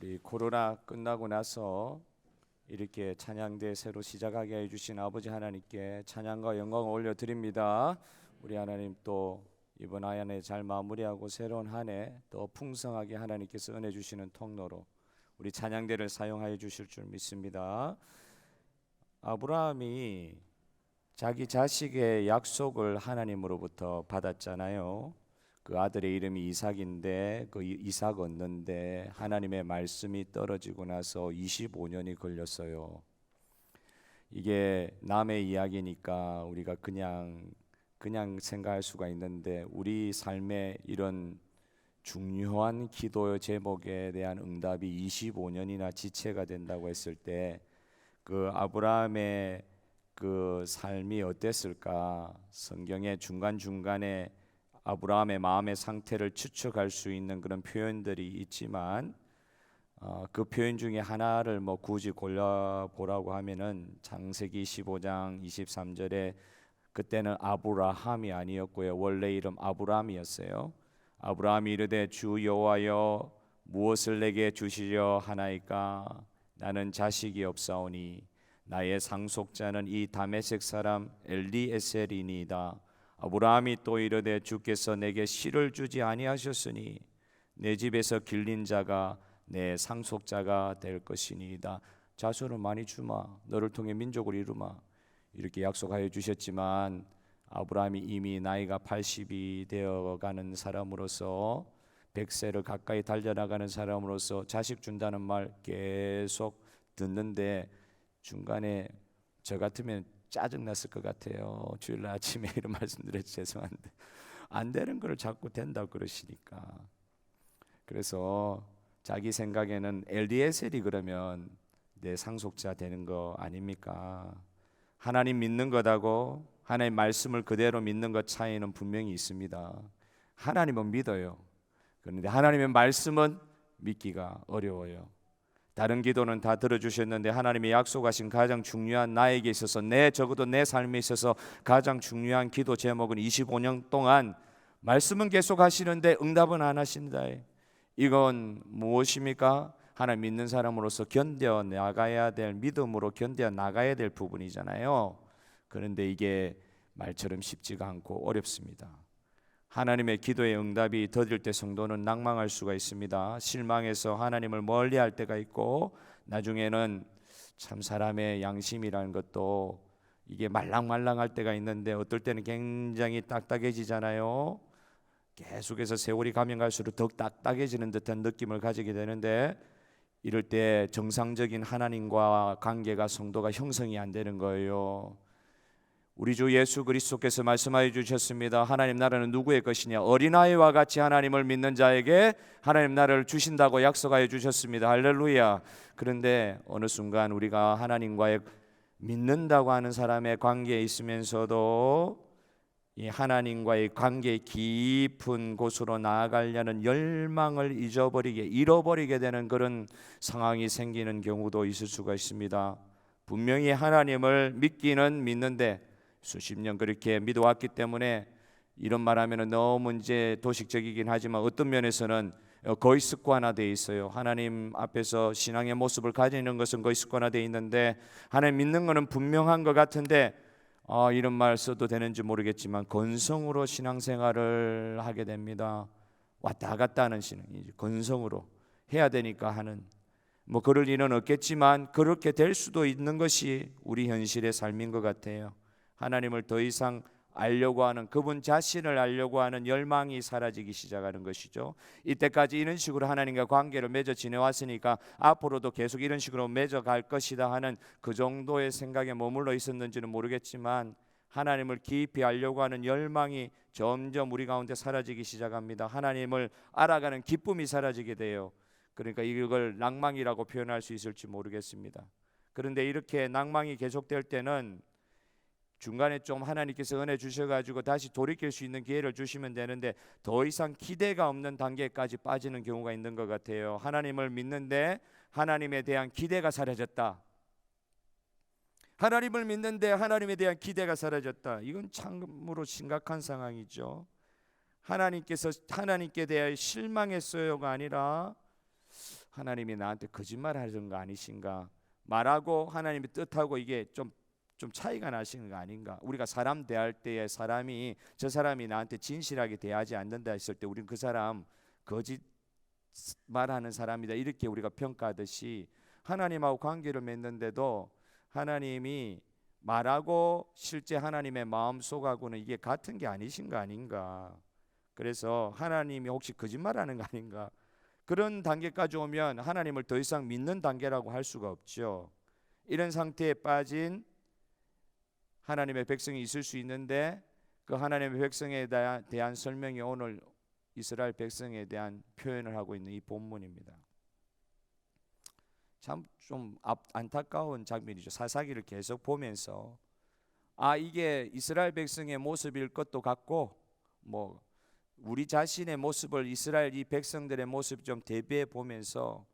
우리 코로나 끝나고 나서 이렇게 찬양대 새로 시작하게 해주신 아버지 하나님께 찬양과 영광을 올려드립니다. 우리 하나님 또 이번 한 해 잘 마무리하고 새로운 한 해 또 풍성하게 하나님께서 은혜 주시는 통로로 우리 찬양대를 사용하여 주실 줄 믿습니다. 아브라함이 자기 자식의 약속을 하나님으로부터 받았잖아요. 그 아들의 이름이 이삭인데 그 이삭 얻는데 하나님의 말씀이 떨어지고 나서 25년이 걸렸어요. 이게 남의 이야기니까 우리가 그냥 생각할 수가 있는데 우리 삶에 이런 중요한 기도 제목에 대한 응답이 25년이나 지체가 된다고 했을 때 그 아브라함의 그 삶이 어땠을까? 성경의 중간중간에 아브라함의 마음의 상태를 추측할 수 있는 그런 표현들이 있지만 그 표현 중에 하나를 굳이 골라보라고 하면은 창세기 15장 23절에 그때는 아브라함이 아니었고요, 원래 이름 아브람이었어요. 아브라함이 이르되 주 여호와여 무엇을 내게 주시려 하나이까? 나는 자식이 없사오니 나의 상속자는 이 다메섹 사람 엘리에셀이니이다. 아브라함이 또 이르되 주께서 내게 씨를 주지 아니하셨으니 내 집에서 길린 자가 내 상속자가 될 것이니이다. 자손을 많이 주마, 너를 통해 민족을 이루마, 이렇게 약속하여 주셨지만 아브라함이 이미 나이가 80이 되어가는 사람으로서 100세를 가까이 달려나가는 사람으로서 자식 준다는 말 계속 듣는데 중간에 저 같으면 짜증났을 것 같아요. 주일날 아침에 이런 말씀드려서 죄송한데 안 되는 걸 자꾸 된다고 그러시니까. 그래서 자기 생각에는 엘리에셀이 그러면 내 상속자 되는 거 아닙니까? 하나님 믿는 것하고 하나님 말씀을 그대로 믿는 것 차이는 분명히 있습니다. 하나님은 믿어요. 그런데 하나님의 말씀은 믿기가 어려워요. 다른 기도는 다 들어주셨는데 하나님이 약속하신 가장 중요한 나에게 있어서 적어도 내 삶에 있어서 가장 중요한 기도 제목은 25년 동안 말씀은 계속 하시는데 응답은 안 하신다. 이건 무엇입니까? 하나님 믿는 사람으로서 견뎌 나가야 될, 믿음으로 견뎌 나가야 될 부분이잖아요. 그런데 이게 말처럼 쉽지가 않고 어렵습니다. 하나님의 기도의 응답이 더딜 때 성도는 낭망할 수가 있습니다. 실망해서 하나님을 멀리할 때가 있고, 나중에는 참 사람의 양심이라는 것도 이게 말랑말랑할 때가 있는데 어떨 때는 굉장히 딱딱해지잖아요. 계속해서 세월이 가면 갈수록 더 딱딱해지는 듯한 느낌을 가지게 되는데 이럴 때 정상적인 하나님과 관계가 성도가 형성이 안 되는 거예요. 우리 주 예수 그리스도께서 말씀하여 주셨습니다. 하나님 나라는 누구의 것이냐? 어린아이와 같이 하나님을 믿는 자에게 하나님 나라를 주신다고 약속하여 주셨습니다. 할렐루야. 그런데 어느 순간 우리가 하나님과의 믿는다고 하는 사람의 관계에 있으면서도 이 하나님과의 관계 깊은 곳으로 나아가려는 열망을 잃어버리게 되는 그런 상황이 생기는 경우도 있을 수가 있습니다. 분명히 하나님을 믿기는 믿는데 수십 년 그렇게 믿어왔기 때문에 이런 말하면 너무 이제 도식적이긴 하지만 어떤 면에서는 거의 습관화되어 있어요. 하나님 앞에서 신앙의 모습을 가지는 것은 거의 습관화되어 있는데 하나님 믿는 것은 분명한 것 같은데 이런 말 써도 되는지 모르겠지만 건성으로 신앙생활을 하게 됩니다. 왔다 갔다 하는 신앙이지, 건성으로 해야 되니까 하는, 그럴 일은 없겠지만 그렇게 될 수도 있는 것이 우리 현실의 삶인 것 같아요. 하나님을 더 이상 알려고 하는, 그분 자신을 알려고 하는 열망이 사라지기 시작하는 것이죠. 이때까지 이런 식으로 하나님과 관계를 맺어 지내왔으니까 앞으로도 계속 이런 식으로 맺어갈 것이다 하는 그 정도의 생각에 머물러 있었는지는 모르겠지만 하나님을 깊이 알려고 하는 열망이 점점 우리 가운데 사라지기 시작합니다. 하나님을 알아가는 기쁨이 사라지게 돼요. 그러니까 이걸 낭망이라고 표현할 수 있을지 모르겠습니다. 그런데 이렇게 낭망이 계속될 때는 중간에 좀 하나님께서 은혜 주셔가지고 다시 돌이킬 수 있는 기회를 주시면 되는데 더 이상 기대가 없는 단계까지 빠지는 경우가 있는 것 같아요. 하나님을 믿는데 하나님에 대한 기대가 사라졌다. 하나님을 믿는데 하나님에 대한 기대가 사라졌다. 이건 참으로 심각한 상황이죠. 하나님께 대하여 실망했어요가 아니라 하나님이 나한테 거짓말 하는 거 아니신가? 말하고 하나님의 뜻하고 이게 좀 차이가 나시는 거 아닌가? 우리가 사람 대할 때에 저 사람이 나한테 진실하게 대하지 않는다 했을 때 우리는 그 사람 거짓 말하는 사람이다 이렇게 우리가 평가하듯이 하나님하고 관계를 맺는데도 하나님이 말하고 실제 하나님의 마음속하고는 이게 같은 게 아니신 거 아닌가? 그래서 하나님이 혹시 거짓말하는 거 아닌가? 그런 단계까지 오면 하나님을 더 이상 믿는 단계라고 할 수가 없죠. 이런 상태에 빠진 하나님의 백성이 있을 수 있는데 그 하나님의 백성에 대한 설명이 오늘 이스라엘 백성에 대한 표현을 하고 있는 이 본문입니다. 참 좀 안타까운 장면이죠. 사사기를 계속 보면서 이게 이스라엘 백성의 모습일 것도 같고 뭐 우리 자신의 모습을 이스라엘 이 백성들의 모습 좀 대비해 보면서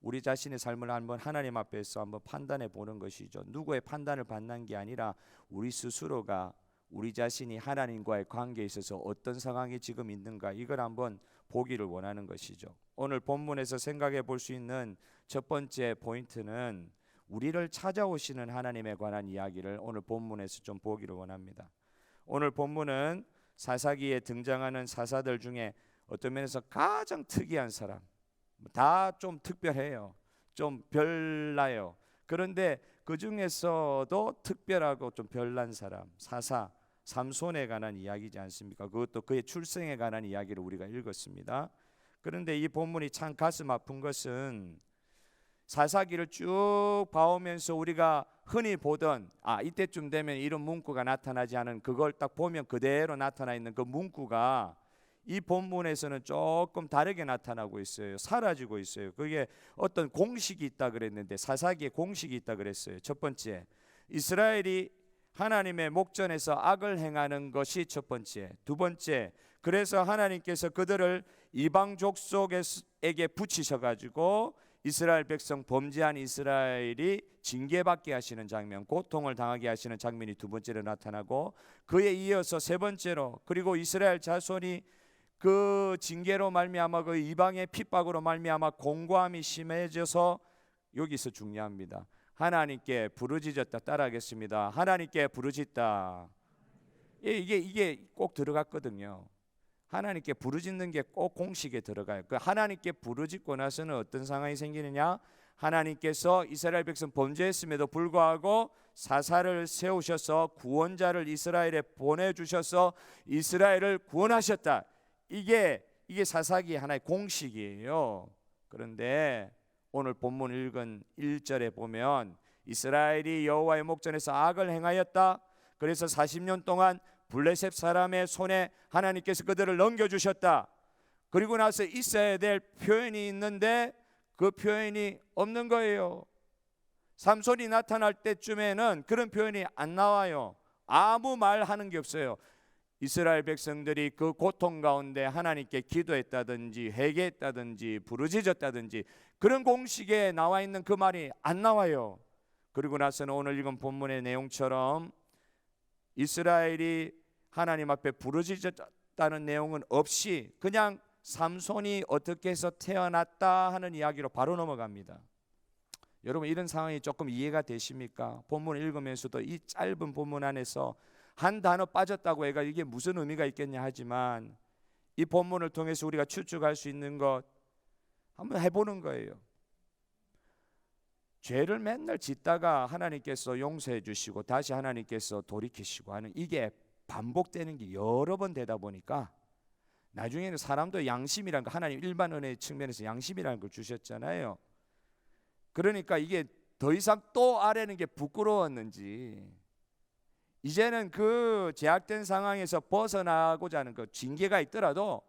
우리 자신의 삶을 한번 하나님 앞에서 한번 판단해 보는 것이죠. 누구의 판단을 받는 게 아니라 우리 스스로가 우리 자신이 하나님과의 관계에 있어서 어떤 상황에 지금 있는가 이걸 한번 보기를 원하는 것이죠. 오늘 본문에서 생각해 볼 수 있는 첫 번째 포인트는 우리를 찾아오시는 하나님에 관한 이야기를 오늘 본문에서 좀 보기를 원합니다. 오늘 본문은 사사기에 등장하는 사사들 중에 어떤 면에서 가장 특이한 사람, 다 좀 특별해요. 좀 별나요. 그런데 그 중에서도 특별하고 좀 별난 사람, 사사 삼손에 관한 이야기지 않습니까? 그것도 그의 출생에 관한 이야기를 우리가 읽었습니다. 그런데 이 본문이 참 가슴 아픈 것은 사사기를 쭉 봐오면서 우리가 흔히 보던 이때쯤 되면 이런 문구가 나타나지 않은 그걸 딱 보면 그대로 나타나 있는 그 문구가 이 본문에서는 조금 다르게 나타나고 있어요. 사라지고 있어요. 그게 어떤 공식이 있다 그랬는데 사사기에 공식이 있다 그랬어요. 첫 번째, 이스라엘이 하나님의 목전에서 악을 행하는 것이 첫 번째. 두 번째, 그래서 하나님께서 그들을 이방 족속에게 붙이셔가지고 이스라엘 백성 범죄한 이스라엘이 징계받게 하시는 장면, 고통을 당하게 하시는 장면이 두 번째로 나타나고 그에 이어서 세 번째로 그리고 이스라엘 자손이 그 징계로 말미암아 그 이방의 핍박으로 말미암아 공고함이 심해져서 여기서 중요합니다. 하나님께 부르짖었다. 따라하겠습니다. 하나님께 부르짖다. 이게 꼭 들어갔거든요. 하나님께 부르짖는 게 꼭 공식에 들어가요. 그 하나님께 부르짖고 나서는 어떤 상황이 생기느냐? 하나님께서 이스라엘 백성 범죄했음에도 불구하고 사사를 세우셔서 구원자를 이스라엘에 보내주셔서 이스라엘을 구원하셨다. 이게 사사기의 하나의 공식이에요. 그런데 오늘 본문 읽은 1절에 보면 이스라엘이 여호와의 목전에서 악을 행하였다. 그래서 40년 동안 블레셋 사람의 손에 하나님께서 그들을 넘겨주셨다. 그리고 나서 있어야 될 표현이 있는데 그 표현이 없는 거예요. 삼손이 나타날 때쯤에는 그런 표현이 안 나와요. 아무 말 하는 게 없어요. 이스라엘 백성들이 그 고통 가운데 하나님께 기도했다든지 회개했다든지 부르짖었다든지 그런 공식에 나와 있는 그 말이 안 나와요. 그리고 나서는 오늘 읽은 본문의 내용처럼 이스라엘이 하나님 앞에 부르짖었다는 내용은 없이 그냥 삼손이 어떻게 해서 태어났다 하는 이야기로 바로 넘어갑니다. 여러분 이런 상황이 조금 이해가 되십니까? 본문을 읽으면서도 이 짧은 본문 안에서 한 단어 빠졌다고 해가 이게 무슨 의미가 있겠냐 하지만 이 본문을 통해서 우리가 추측할 수 있는 것 한번 해보는 거예요. 죄를 맨날 짓다가 하나님께서 용서해 주시고 다시 하나님께서 돌이키시고 하는 이게 반복되는 게 여러 번 되다 보니까 나중에는 사람도 양심이라는 거 하나님 일반 은혜의 측면에서 양심이라는 걸 주셨잖아요. 그러니까 이게 더 이상 또 아뢰는 게 부끄러웠는지 이제는 그 제약된 상황에서 벗어나고자 하는 그 징계가 있더라도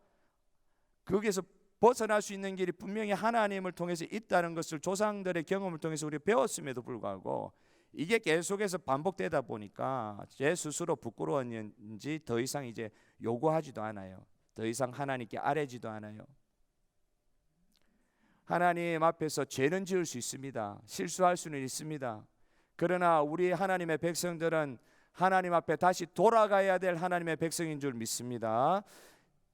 거기에서 벗어날 수 있는 길이 분명히 하나님을 통해서 있다는 것을 조상들의 경험을 통해서 우리가 배웠음에도 불구하고 이게 계속해서 반복되다 보니까 제 스스로 부끄러웠는지 더 이상 이제 요구하지도 않아요. 더 이상 하나님께 아뢰지도 않아요. 하나님 앞에서 죄는 지을 수 있습니다. 실수할 수는 있습니다. 그러나 우리 하나님의 백성들은 하나님 앞에 다시 돌아가야 될 하나님의 백성인 줄 믿습니다.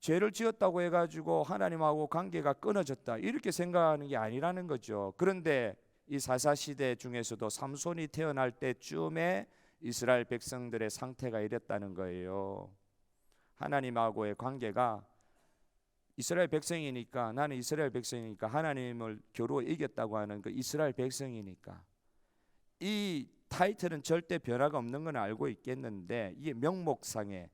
죄를 지었다고 해가지고 하나님하고 관계가 끊어졌다 이렇게 생각하는 게 아니라는 거죠. 그런데 이 사사시대 중에서도 삼손이 태어날 때쯤에 이스라엘 백성들의 상태가 이랬다는 거예요. 하나님하고의 관계가 이스라엘 백성이니까, 나는 이스라엘 백성이니까 하나님을 겨루 이겼다고 하는 그 이스라엘 백성이니까 이 타이틀은 절대 변화가 없는 건 알고 있겠는데, 이게 명목상에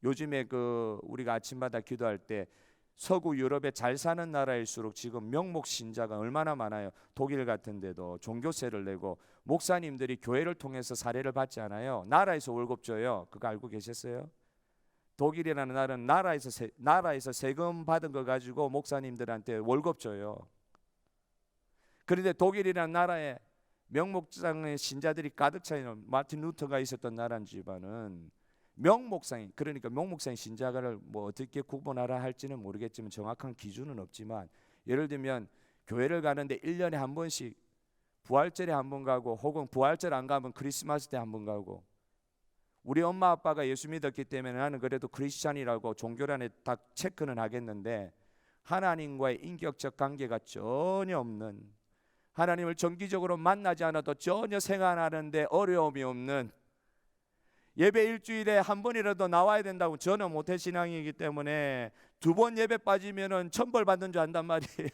요즘에 그 우리가 아침마다 기도할 때 서구 유럽에 잘 사는 나라일수록 지금 명목 신자가 얼마나 많아요. 독일 같은 데도 종교세를 내고 목사님들이 교회를 통해서 사례를 받지 않아요. 나라에서 월급 줘요. 그거 알고 계셨어요? 독일이라는 나라는 나라에서 세금 받은 거 가지고 목사님들한테 월급 줘요. 그런데 독일이라는 나라에 명목상의 신자들이 가득 차 있는, 마틴 루터가 있었던 나라는 집안은 명목상, 그러니까 명목상 신자가를 뭐 어떻게 구분하라 할지는 모르겠지만 정확한 기준은 없지만, 예를 들면 교회를 가는데 1년에 한 번씩 부활절에 한 번 가고, 혹은 부활절 안 가면 크리스마스 때 한 번 가고, 우리 엄마 아빠가 예수 믿었기 때문에 나는 그래도 크리스찬이라고 종교란에 다 체크는 하겠는데, 하나님과의 인격적 관계가 전혀 없는, 하나님을 정기적으로 만나지 않아도 전혀 생활하는데 어려움이 없는, 예배 일주일에 한 번이라도 나와야 된다고, 저는 모태신앙이기 때문에 2번 예배 빠지면은 천벌 받는 줄 안단 말이에요.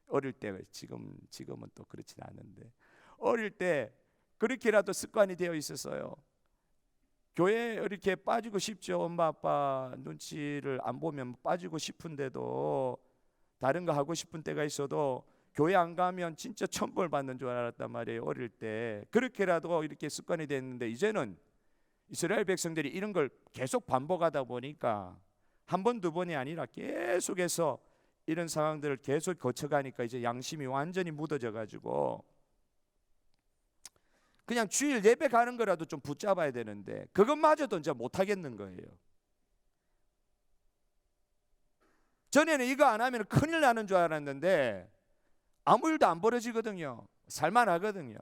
어릴 때, 지금은 또 그렇진 않은데, 어릴 때 그렇게라도 습관이 되어 있었어요. 교회 이렇게 빠지고 싶죠. 엄마 아빠 눈치를 안 보면 빠지고 싶은데도, 다른 거 하고 싶은 때가 있어도 교회 안 가면 진짜 천벌 받는 줄 알았단 말이에요. 어릴 때 그렇게라도 이렇게 습관이 됐는데, 이제는 이스라엘 백성들이 이런 걸 계속 반복하다 보니까 한 번, 2번이 아니라 계속해서 이런 상황들을 계속 거쳐가니까 이제 양심이 완전히 묻어져 가지고 그냥 주일 예배 가는 거라도 좀 붙잡아야 되는데 그것마저도 이제 못 하겠는 거예요. 전에는 이거 안 하면 큰일 나는 줄 알았는데 아무 일도 안 벌어지거든요. 살만하거든요.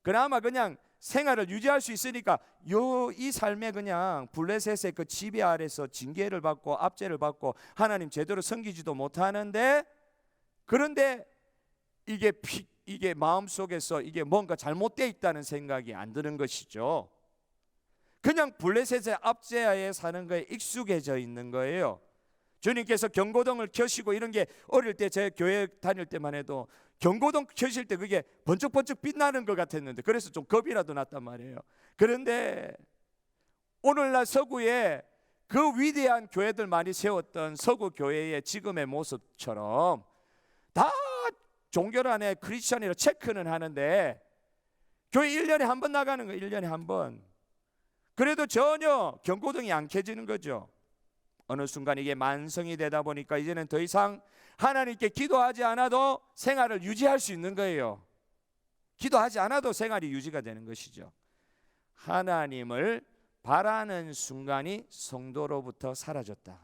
그나마 그냥 생활을 유지할 수 있으니까 이 삶에 그냥 블레셋의 그 지배 아래서 징계를 받고 압제를 받고 하나님 제대로 섬기지도 못하는데, 그런데 이게 마음속에서 이게 뭔가 잘못되어 있다는 생각이 안 드는 것이죠. 그냥 블레셋의 압제하에 사는 거에 익숙해져 있는 거예요. 주님께서 경고등을 켜시고 이런 게 어릴 때 제 교회 다닐 때만 해도 경고등 켜실 때 그게 번쩍번쩍 빛나는 것 같았는데, 그래서 좀 겁이라도 났단 말이에요. 그런데 오늘날 서구에 그 위대한 교회들 많이 세웠던 서구 교회의 지금의 모습처럼 다 종교란에 크리스천이라 체크는 하는데 교회 1년에 한 번 나가는 거예요. 1년에 한 번. 그래도 전혀 경고등이 안 켜지는 거죠. 어느 순간 이게 만성이 되다 보니까 이제는 더 이상 하나님께 기도하지 않아도 생활을 유지할 수 있는 거예요. 기도하지 않아도 생활이 유지가 되는 것이죠. 하나님을 바라는 순간이 성도로부터 사라졌다.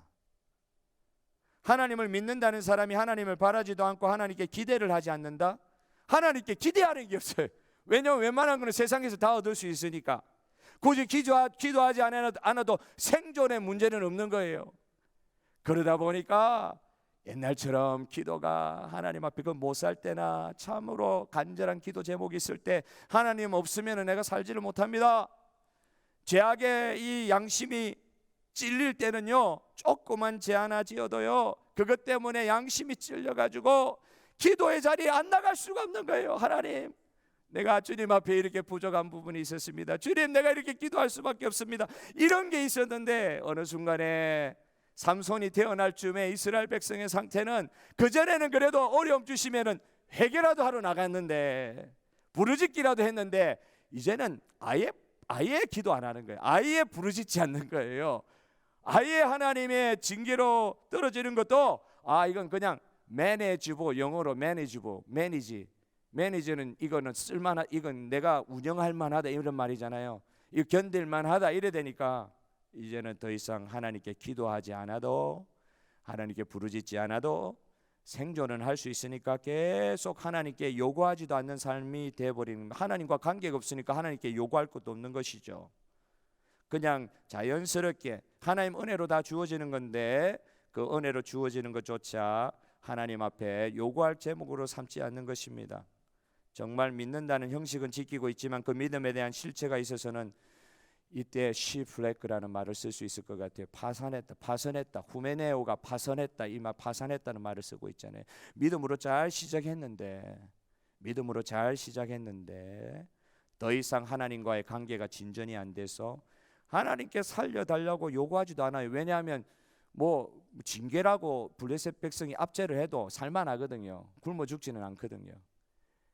하나님을 믿는다는 사람이 하나님을 바라지도 않고 하나님께 기대를 하지 않는다? 하나님께 기대하는 게 없어요. 왜냐하면 웬만한 거는 세상에서 다 얻을 수 있으니까. 굳이 기도하지 않아도 생존의 문제는 없는 거예요. 그러다 보니까 옛날처럼 기도가 하나님 앞에 그 못 살 때나 참으로 간절한 기도 제목이 있을 때 하나님 없으면 내가 살지를 못합니다. 죄악의 이 양심이 찔릴 때는요, 조그만 죄 하나 지어도요 그것 때문에 양심이 찔려가지고 기도의 자리에 안 나갈 수가 없는 거예요. 하나님, 내가 주님 앞에 이렇게 부족한 부분이 있었습니다. 주님, 내가 이렇게 기도할 수밖에 없습니다. 이런 게 있었는데 어느 순간에 삼손이 태어날 즈음에 이스라엘 백성의 상태는, 그전에는 그래도 어려움 주시면은 회개라도 하러 나갔는데 부르짖기라도 했는데 이제는 아예 기도 안 하는 거예요. 아예 부르짖지 않는 거예요. 아예 하나님의 징계로 떨어지는 것도 이건 그냥 매니지보, 영어로 매니지는 이거는 쓸만하, 이건 내가 운영할 만하다 이런 말이잖아요. 이거 견딜 만하다 이래 되니까 이제는 더 이상 하나님께 기도하지 않아도, 하나님께 부르짖지 않아도 생존은 할 수 있으니까 계속 하나님께 요구하지도 않는 삶이 되어버리는, 하나님과 관계가 없으니까 하나님께 요구할 것도 없는 것이죠. 그냥 자연스럽게 하나님 은혜로 다 주어지는 건데 그 은혜로 주어지는 것조차 하나님 앞에 요구할 제목으로 삼지 않는 것입니다. 정말 믿는다는 형식은 지키고 있지만 그 믿음에 대한 실체가 있어서는 이때 시플레크라는 말을 쓸 수 있을 것 같아요. 파선했다. 후메네오가 파선했다. 이 말 파산했다는 말을 쓰고 있잖아요. 믿음으로 잘 시작했는데 더 이상 하나님과의 관계가 진전이 안 돼서 하나님께 살려달라고 요구하지도 않아요. 왜냐하면 뭐 징계라고 블레셋 백성이 압제를 해도 살만하거든요. 굶어 죽지는 않거든요.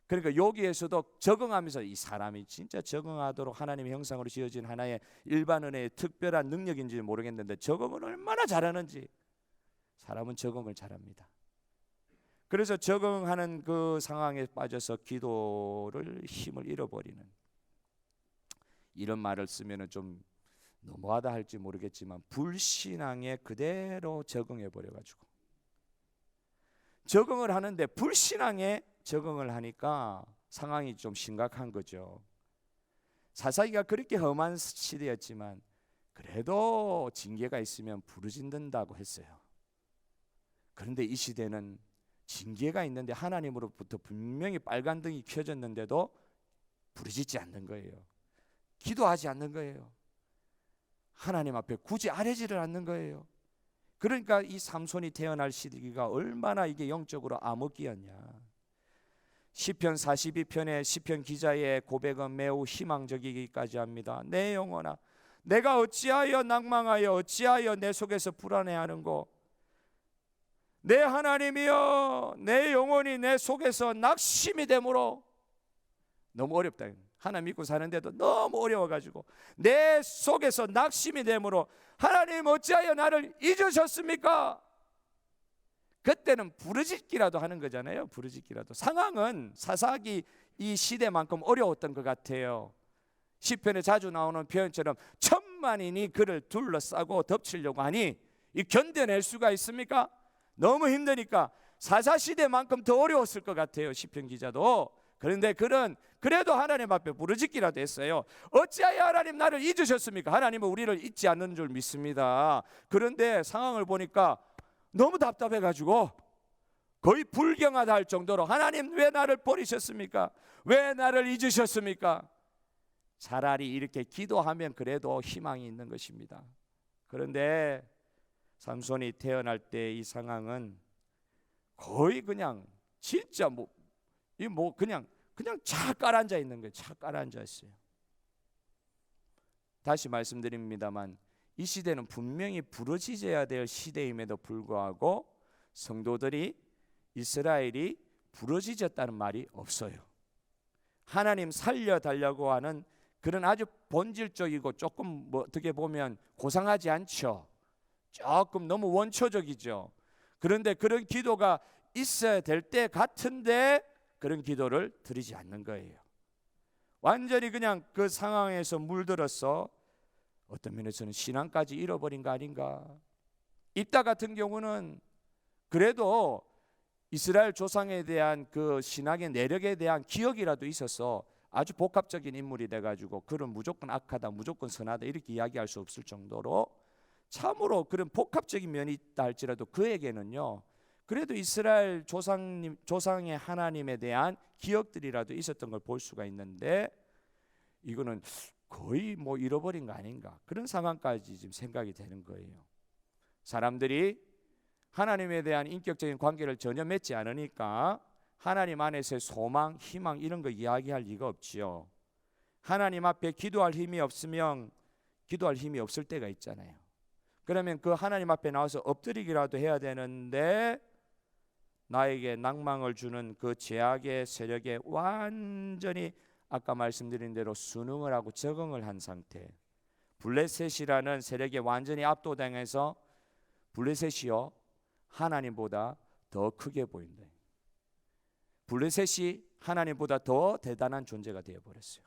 그러니까 여기에서도 적응하면서 이 사람이 진짜 적응하도록 하나님의 형상으로 지어진 하나의 일반 은혜의 특별한 능력인지 모르겠는데 적응을 얼마나 잘하는지 사람은 적응을 잘합니다. 그래서 적응하는 그 상황에 빠져서 기도를 힘을 잃어버리는 이런 말을 쓰면은 좀 너무하다 할지 모르겠지만 불신앙에 그대로 적응해 버려가지고 적응을 하는데 불신앙에 적응을 하니까 상황이 좀 심각한 거죠. 사사기가 그렇게 험한 시대였지만 그래도 징계가 있으면 부르짖는다고 했어요. 그런데 이 시대는 징계가 있는데 하나님으로부터 분명히 빨간 등이 켜졌는데도 부르짖지 않는 거예요. 기도하지 않는 거예요. 하나님 앞에 굳이 아뢰지를 않는 거예요. 그러니까 이 삼손이 태어날 시기가 얼마나 이게 영적으로 암흑기였냐. 시편 42편의 시편 기자의 고백은 매우 희망적이기까지 합니다. 내 영혼아, 내가 어찌하여 낭망하여 어찌하여 내 속에서 불안해하는고. 내 하나님이여, 내 영혼이 내 속에서 낙심이 되므로. 너무 어렵다. 하나님 믿고 사는데도 너무 어려워가지고 내 속에서 낙심이 되므로 하나님 어찌하여 나를 잊으셨습니까? 그때는 부르짖기라도 하는 거잖아요. 부르짖기라도. 상황은 사사기 이 시대만큼 어려웠던 것 같아요. 시편에 자주 나오는 표현처럼 천만인이 그를 둘러싸고 덮치려고 하니 이 견뎌낼 수가 있습니까? 너무 힘드니까 사사시대만큼 더 어려웠을 것 같아요. 시편 기자도. 그런데 그는 그래도 하나님 앞에 부르짖기라도 했어요. 어찌하여 하나님 나를 잊으셨습니까? 하나님은 우리를 잊지 않는 줄 믿습니다. 그런데 상황을 보니까 너무 답답해가지고 거의 불경하다 할 정도로 하나님 왜 나를 버리셨습니까? 왜 나를 잊으셨습니까? 차라리 이렇게 기도하면 그래도 희망이 있는 것입니다. 그런데 삼손이 태어날 때 이 상황은 거의 그냥 진짜 그냥 착 깔아앉아 있는 거예요. 착 깔아앉아 있어요. 다시 말씀드립니다만 이 시대는 분명히 부르짖어야 될 시대임에도 불구하고 성도들이 이스라엘이 부르짖었다는 말이 없어요. 하나님 살려달라고 하는 그런 아주 본질적이고 조금 어떻게 보면 고상하지 않죠. 조금 너무 원초적이죠. 그런데 그런 기도가 있어야 될 때 같은데 그런 기도를 드리지 않는 거예요. 완전히 그냥 그 상황에서 물들어서 어떤 면에서는 신앙까지 잃어버린 거 아닌가. 입다 같은 경우는 그래도 이스라엘 조상에 대한 그 신앙의 내력에 대한 기억이라도 있어서 아주 복합적인 인물이 돼가지고 그는 무조건 악하다, 무조건 선하다 이렇게 이야기할 수 없을 정도로 참으로 그런 복합적인 면이 있다 할지라도 그에게는요 그래도 이스라엘 조상의 하나님에 대한 기억들이라도 있었던 걸 볼 수가 있는데 이거는 거의 잃어버린 거 아닌가 그런 상황까지 지금 생각이 되는 거예요. 사람들이 하나님에 대한 인격적인 관계를 전혀 맺지 않으니까 하나님 안에서의 소망, 희망 이런 거 이야기할 리가 없지요. 하나님 앞에 기도할 힘이 없으면 기도할 힘이 없을 때가 있잖아요. 그러면 그 하나님 앞에 나와서 엎드리기라도 해야 되는데 나에게 낭망을 주는 그 죄악의 세력에 완전히 아까 말씀드린 대로 순응을 하고 적응을 한 상태. 블레셋이라는 세력에 완전히 압도당해서 블레셋이요 하나님보다 더 크게 보인다. 블레셋이 하나님보다 더 대단한 존재가 되어버렸어요.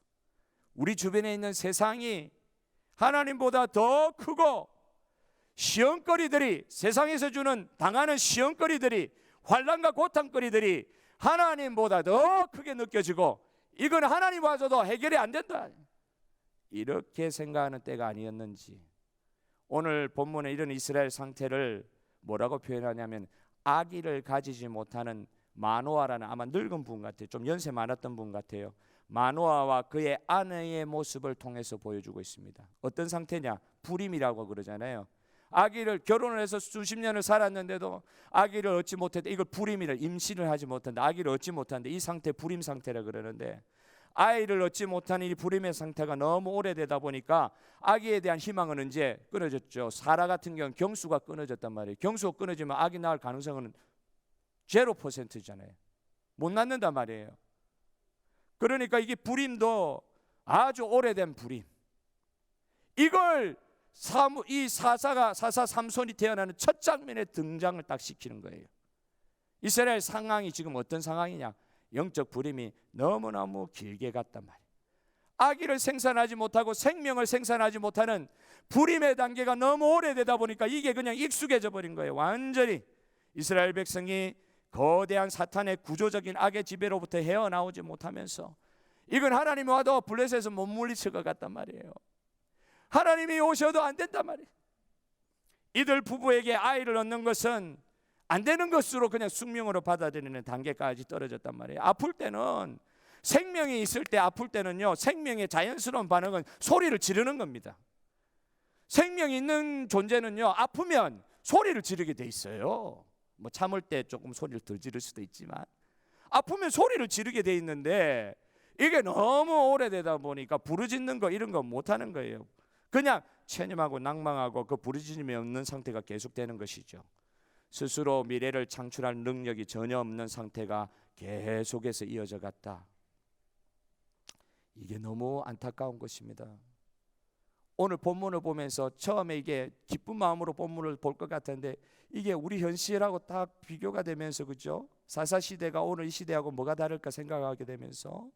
우리 주변에 있는 세상이 하나님보다 더 크고 시험거리들이 세상에서 주는 당하는 시험거리들이 환난과 고통거리들이 하나님보다 더 크게 느껴지고 이건 하나님과서도 해결이 안 된다. 이렇게 생각하는 때가 아니었는지. 오늘 본문에 이런 이스라엘 상태를 뭐라고 표현하냐면 아기를 가지지 못하는 마노아라는, 아마 늙은 분 같아요. 좀 연세 많았던 분 같아요. 마노아와 그의 아내의 모습을 통해서 보여주고 있습니다. 어떤 상태냐? 불임이라고 그러잖아요. 아기를, 결혼을 해서 수십 년을 살았는데도 아기를 얻지 못했다. 이걸 불임이라, 임신을 하지 못한다. 아기를 얻지 못한다. 이 상태 불임 상태라 그러는데, 아이를 얻지 못하는 이 불임의 상태가 너무 오래되다 보니까 아기에 대한 희망은 이제 끊어졌죠. 사라 같은 경우는 경수가 끊어졌단 말이에요. 경수가 끊어지면 아기 낳을 가능성은 0%잖아요. 못 낳는단 말이에요. 그러니까 이게 불임도 아주 오래된 불임. 이걸 이 사사 삼손이 태어나는 첫 장면에 등장을 딱 시키는 거예요. 이스라엘 상황이 지금 어떤 상황이냐? 영적 불임이 너무너무 길게 갔단 말이에요. 아기를 생산하지 못하고 생명을 생산하지 못하는 불임의 단계가 너무 오래되다 보니까 이게 그냥 익숙해져 버린 거예요. 완전히 이스라엘 백성이 거대한 사탄의 구조적인 악의 지배로부터 헤어나오지 못하면서, 이건 하나님이 와도 블레셋에서 못 물리칠 것 같단 말이에요. 하나님이 오셔도 안 된단 말이에요. 이들 부부에게 아이를 얻는 것은 안 되는 것으로 그냥 숙명으로 받아들이는 단계까지 떨어졌단 말이에요. 아플 때는, 생명이 있을 때 아플 때는요, 생명의 자연스러운 반응은 소리를 지르는 겁니다. 생명이 있는 존재는요, 아프면 소리를 지르게 돼 있어요. 뭐 참을 때 조금 소리를 덜 지를 수도 있지만 아프면 소리를 지르게 돼 있는데, 이게 너무 오래되다 보니까 부르짖는 거 이런 거 못하는 거예요. 그냥 체념하고 낭망하고 그 부르짖음이 없는 상태가 계속되는 것이죠. 스스로 미래를 창출할 능력이 전혀 없는 상태가 계속해서 이어져 갔다. 이게 너무 안타까운 것입니다. 오늘 본문을 보면서 처음에 이게 기쁜 마음으로 본문을 볼 것 같은데, 이게 우리 현 시대하고 딱 비교가 되면서, 그죠? 사사 시대가 오늘 이 시대하고 뭐가 다를까 생각하게 되면서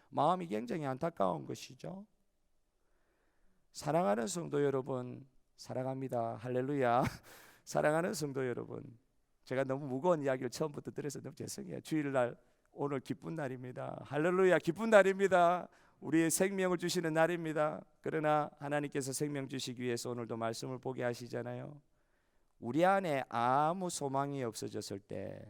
마음이 굉장히 안타까운 것이죠. 사랑하는 성도 여러분, 사랑합니다. 할렐루야. 사랑하는 성도 여러분, 제가 너무 무거운 이야기를 처음부터 들어서 너무 죄송해요. 주일날 오늘 기쁜 날입니다. 할렐루야, 기쁜 날입니다. 우리의 생명을 주시는 날입니다. 그러나 하나님께서 생명 주시기 위해서 오늘도 말씀을 보게 하시잖아요. 우리 안에 아무 소망이 없어졌을 때,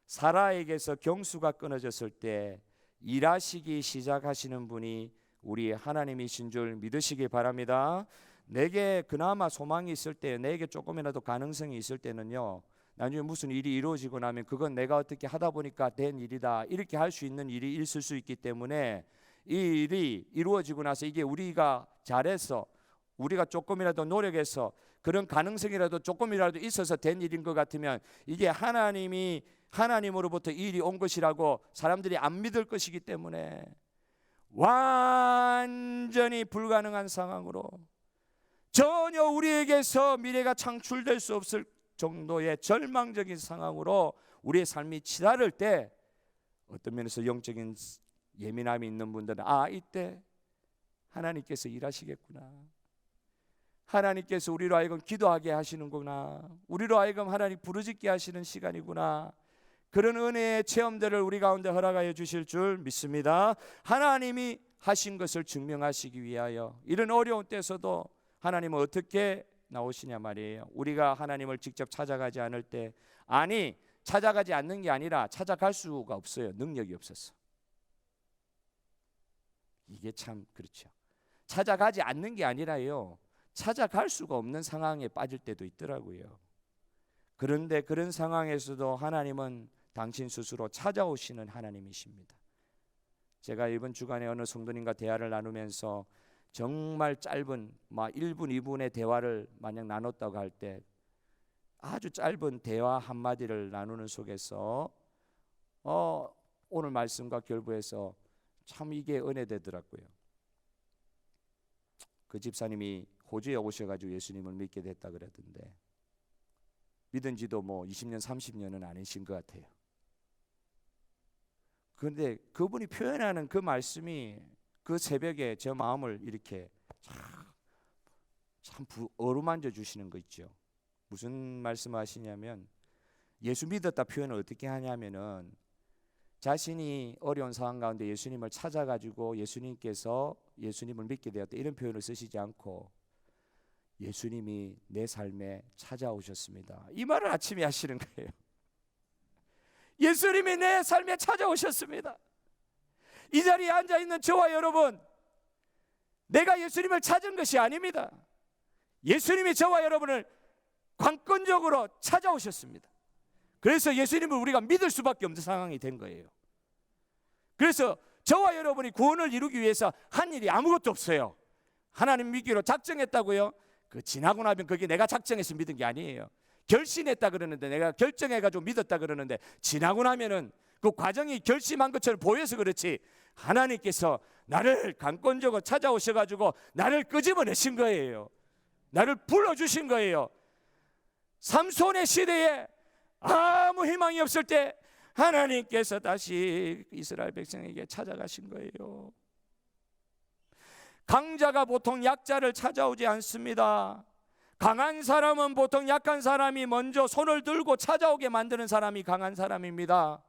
사라에게서 경수가 끊어졌을 때 일하시기 시작하시는 분이 우리 하나님이신 줄 믿으시기 바랍니다. 내게 그나마 소망이 있을 때, 내게 조금이라도 가능성이 있을 때는요, 나중에 무슨 일이 이루어지고 나면 그건 내가 어떻게 하다 보니까 된 일이다, 이렇게 할 수 있는 일이 있을 수 있기 때문에, 이 일이 이루어지고 나서 이게 우리가 잘해서, 우리가 조금이라도 노력해서 그런 가능성이라도 조금이라도 있어서 된 일인 것 같으면, 이게 하나님으로부터 이 일이 온 것이라고 사람들이 안 믿을 것이기 때문에 완전히 불가능한 상황으로, 전혀 우리에게서 미래가 창출될 수 없을 정도의 절망적인 상황으로 우리의 삶이 치달을 때, 어떤 면에서 영적인 예민함이 있는 분들은 이때 하나님께서 일하시겠구나, 하나님께서 우리로 하여금 기도하게 하시는구나, 우리로 하여금 하나님 부르짖게 하시는 시간이구나, 그런 은혜의 체험들을 우리 가운데 허락하여 주실 줄 믿습니다. 하나님이 하신 것을 증명하시기 위하여 이런 어려운 때에서도 하나님은 어떻게 나오시냐 말이에요. 우리가 하나님을 직접 찾아가지 않을 때, 아니 찾아가지 않는 게 아니라 찾아갈 수가 없어요. 능력이 없어서. 이게 참 그렇죠. 찾아가지 않는 게 아니라요, 찾아갈 수가 없는 상황에 빠질 때도 있더라고요. 그런데 그런 상황에서도 하나님은 당신 스스로 찾아오시는 하나님이십니다. 제가 이번 주간에 어느 성도님과 대화를 나누면서 정말 짧은 1분 2분의 대화를 만약 나눴다고 할 때, 아주 짧은 대화 한마디를 나누는 속에서 오늘 말씀과 결부해서 참 이게 은혜되더라고요. 그 집사님이 호주에 오셔가지고 예수님을 믿게 됐다 그러던데, 믿은 지도 20년 30년은 아니신 것 같아요. 그런데 그분이 표현하는 그 말씀이 그 새벽에 제 마음을 이렇게 참 어루만져 주시는 거 있죠. 무슨 말씀하시냐면, 예수 믿었다 표현을 어떻게 하냐면은, 자신이 어려운 상황 가운데 예수님을 찾아가지고 예수님께서 예수님을 믿게 되었다 이런 표현을 쓰시지 않고 예수님이 내 삶에 찾아오셨습니다. 이 말을 아침에 하시는 거예요. 예수님이 내 삶에 찾아오셨습니다. 이 자리에 앉아있는 저와 여러분, 내가 예수님을 찾은 것이 아닙니다. 예수님이 저와 여러분을 관건적으로 찾아오셨습니다. 그래서 예수님을 우리가 믿을 수밖에 없는 상황이 된 거예요. 그래서 저와 여러분이 구원을 이루기 위해서 한 일이 아무것도 없어요. 하나님 믿기로 작정했다고요? 그 지나고 나면 그게 내가 작정해서 믿은 게 아니에요. 결심했다 그러는데, 내가 결정해가지고 믿었다 그러는데, 지나고 나면은 그 과정이 결심한 것처럼 보여서 그렇지, 하나님께서 나를 강권적으로 찾아오셔가지고 나를 끄집어내신 거예요. 나를 불러주신 거예요. 삼손의 시대에 아무 희망이 없을 때 하나님께서 다시 이스라엘 백성에게 찾아가신 거예요. 강자가 보통 약자를 찾아오지 않습니다. 강한 사람은 보통 약한 사람이 먼저 손을 들고 찾아오게 만드는 사람이 강한 사람입니다.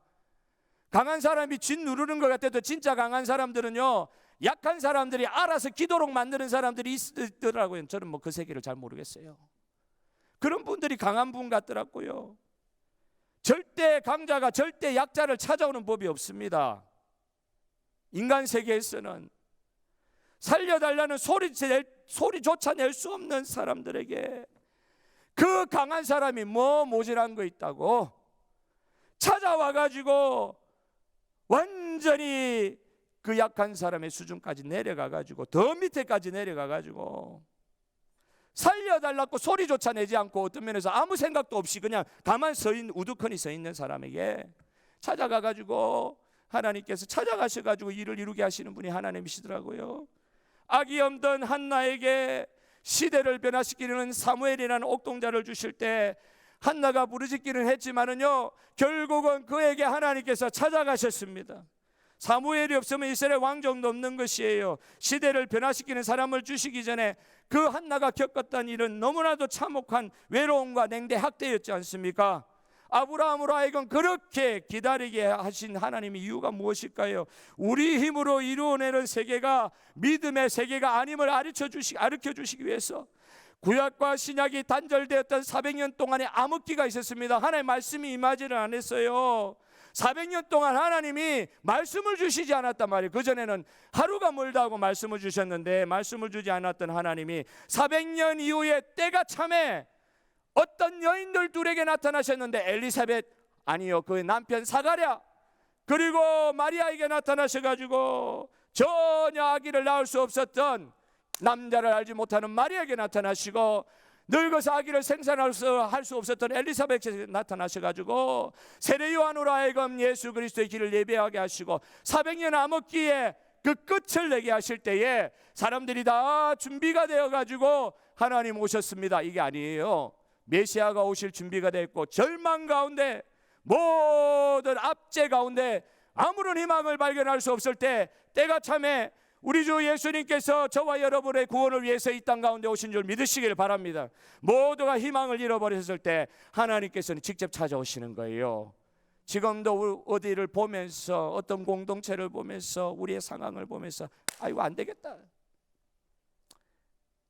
강한 사람이 쥐 누르는 것 같아도 진짜 강한 사람들은요, 약한 사람들이 알아서 기도록 만드는 사람들이 있더라고요. 저는 뭐 그 세계를 잘 모르겠어요. 그런 분들이 강한 분 같더라고요. 절대 강자가 절대 약자를 찾아오는 법이 없습니다. 인간 세계에서는 살려달라는 소리조차 낼 수 없는 사람들에게 그 강한 사람이 뭐 모자란 거 있다고 찾아와가지고 완전히 그 약한 사람의 수준까지 내려가가지고 더 밑에까지 내려가가지고 살려달라고 소리조차 내지 않고 어떤 면에서 아무 생각도 없이 그냥 가만 우두커니 서 있는 사람에게 찾아가가지고 하나님께서 찾아가셔가지고 일을 이루게 하시는 분이 하나님이시더라고요. 아기 없던 한나에게 시대를 변화시키는 사무엘이라는 옥동자를 주실 때 한나가 부르짖기는 했지만은요, 결국은 그에게 하나님께서 찾아가셨습니다. 사무엘이 없으면 이스라엘 왕정도 없는 것이에요. 시대를 변화시키는 사람을 주시기 전에 그 한나가 겪었던 일은 너무나도 참혹한 외로움과 냉대 학대였지 않습니까? 아브라함으로 하여금 그렇게 기다리게 하신 하나님의 이유가 무엇일까요? 우리 힘으로 이루어내는 세계가 믿음의 세계가 아님을 가르쳐 주시기 위해서 구약과 신약이 단절되었던 400년 동안의 암흑기가 있었습니다. 하나님의 말씀이 임하지를 않았어요. 400년 동안 하나님이 말씀을 주시지 않았단 말이에요. 그전에는 하루가 멀다 하고 말씀을 주셨는데, 말씀을 주지 않았던 하나님이 400년 이후에 때가 참에 어떤 여인들 둘에게 나타나셨는데, 엘리사벳 아니요, 그 남편 사가랴 그리고 마리아에게 나타나셔가지고 전혀 아기를 낳을 수 없었던, 남자를 알지 못하는 마리아에게 나타나시고, 늙어서 아기를 생산할 수 없었던 엘리사벳에게 나타나셔가지고 세례 요한으로 하여금 예수 그리스도의 길을 예배하게 하시고 400년 암흑기에 그 끝을 내게 하실 때에 사람들이 다 준비가 되어가지고 하나님 오셨습니다. 이게 아니에요. 메시아가 오실 준비가 되었고, 절망 가운데, 모든 압제 가운데 아무런 희망을 발견할 수 없을 때, 때가 참에 우리 주 예수님께서 저와 여러분의 구원을 위해서 이 땅 가운데 오신 줄 믿으시길 바랍니다. 모두가 희망을 잃어버렸을 때 하나님께서는 직접 찾아오시는 거예요. 지금도 어디를 보면서, 어떤 공동체를 보면서, 우리의 상황을 보면서 아이고 안 되겠다,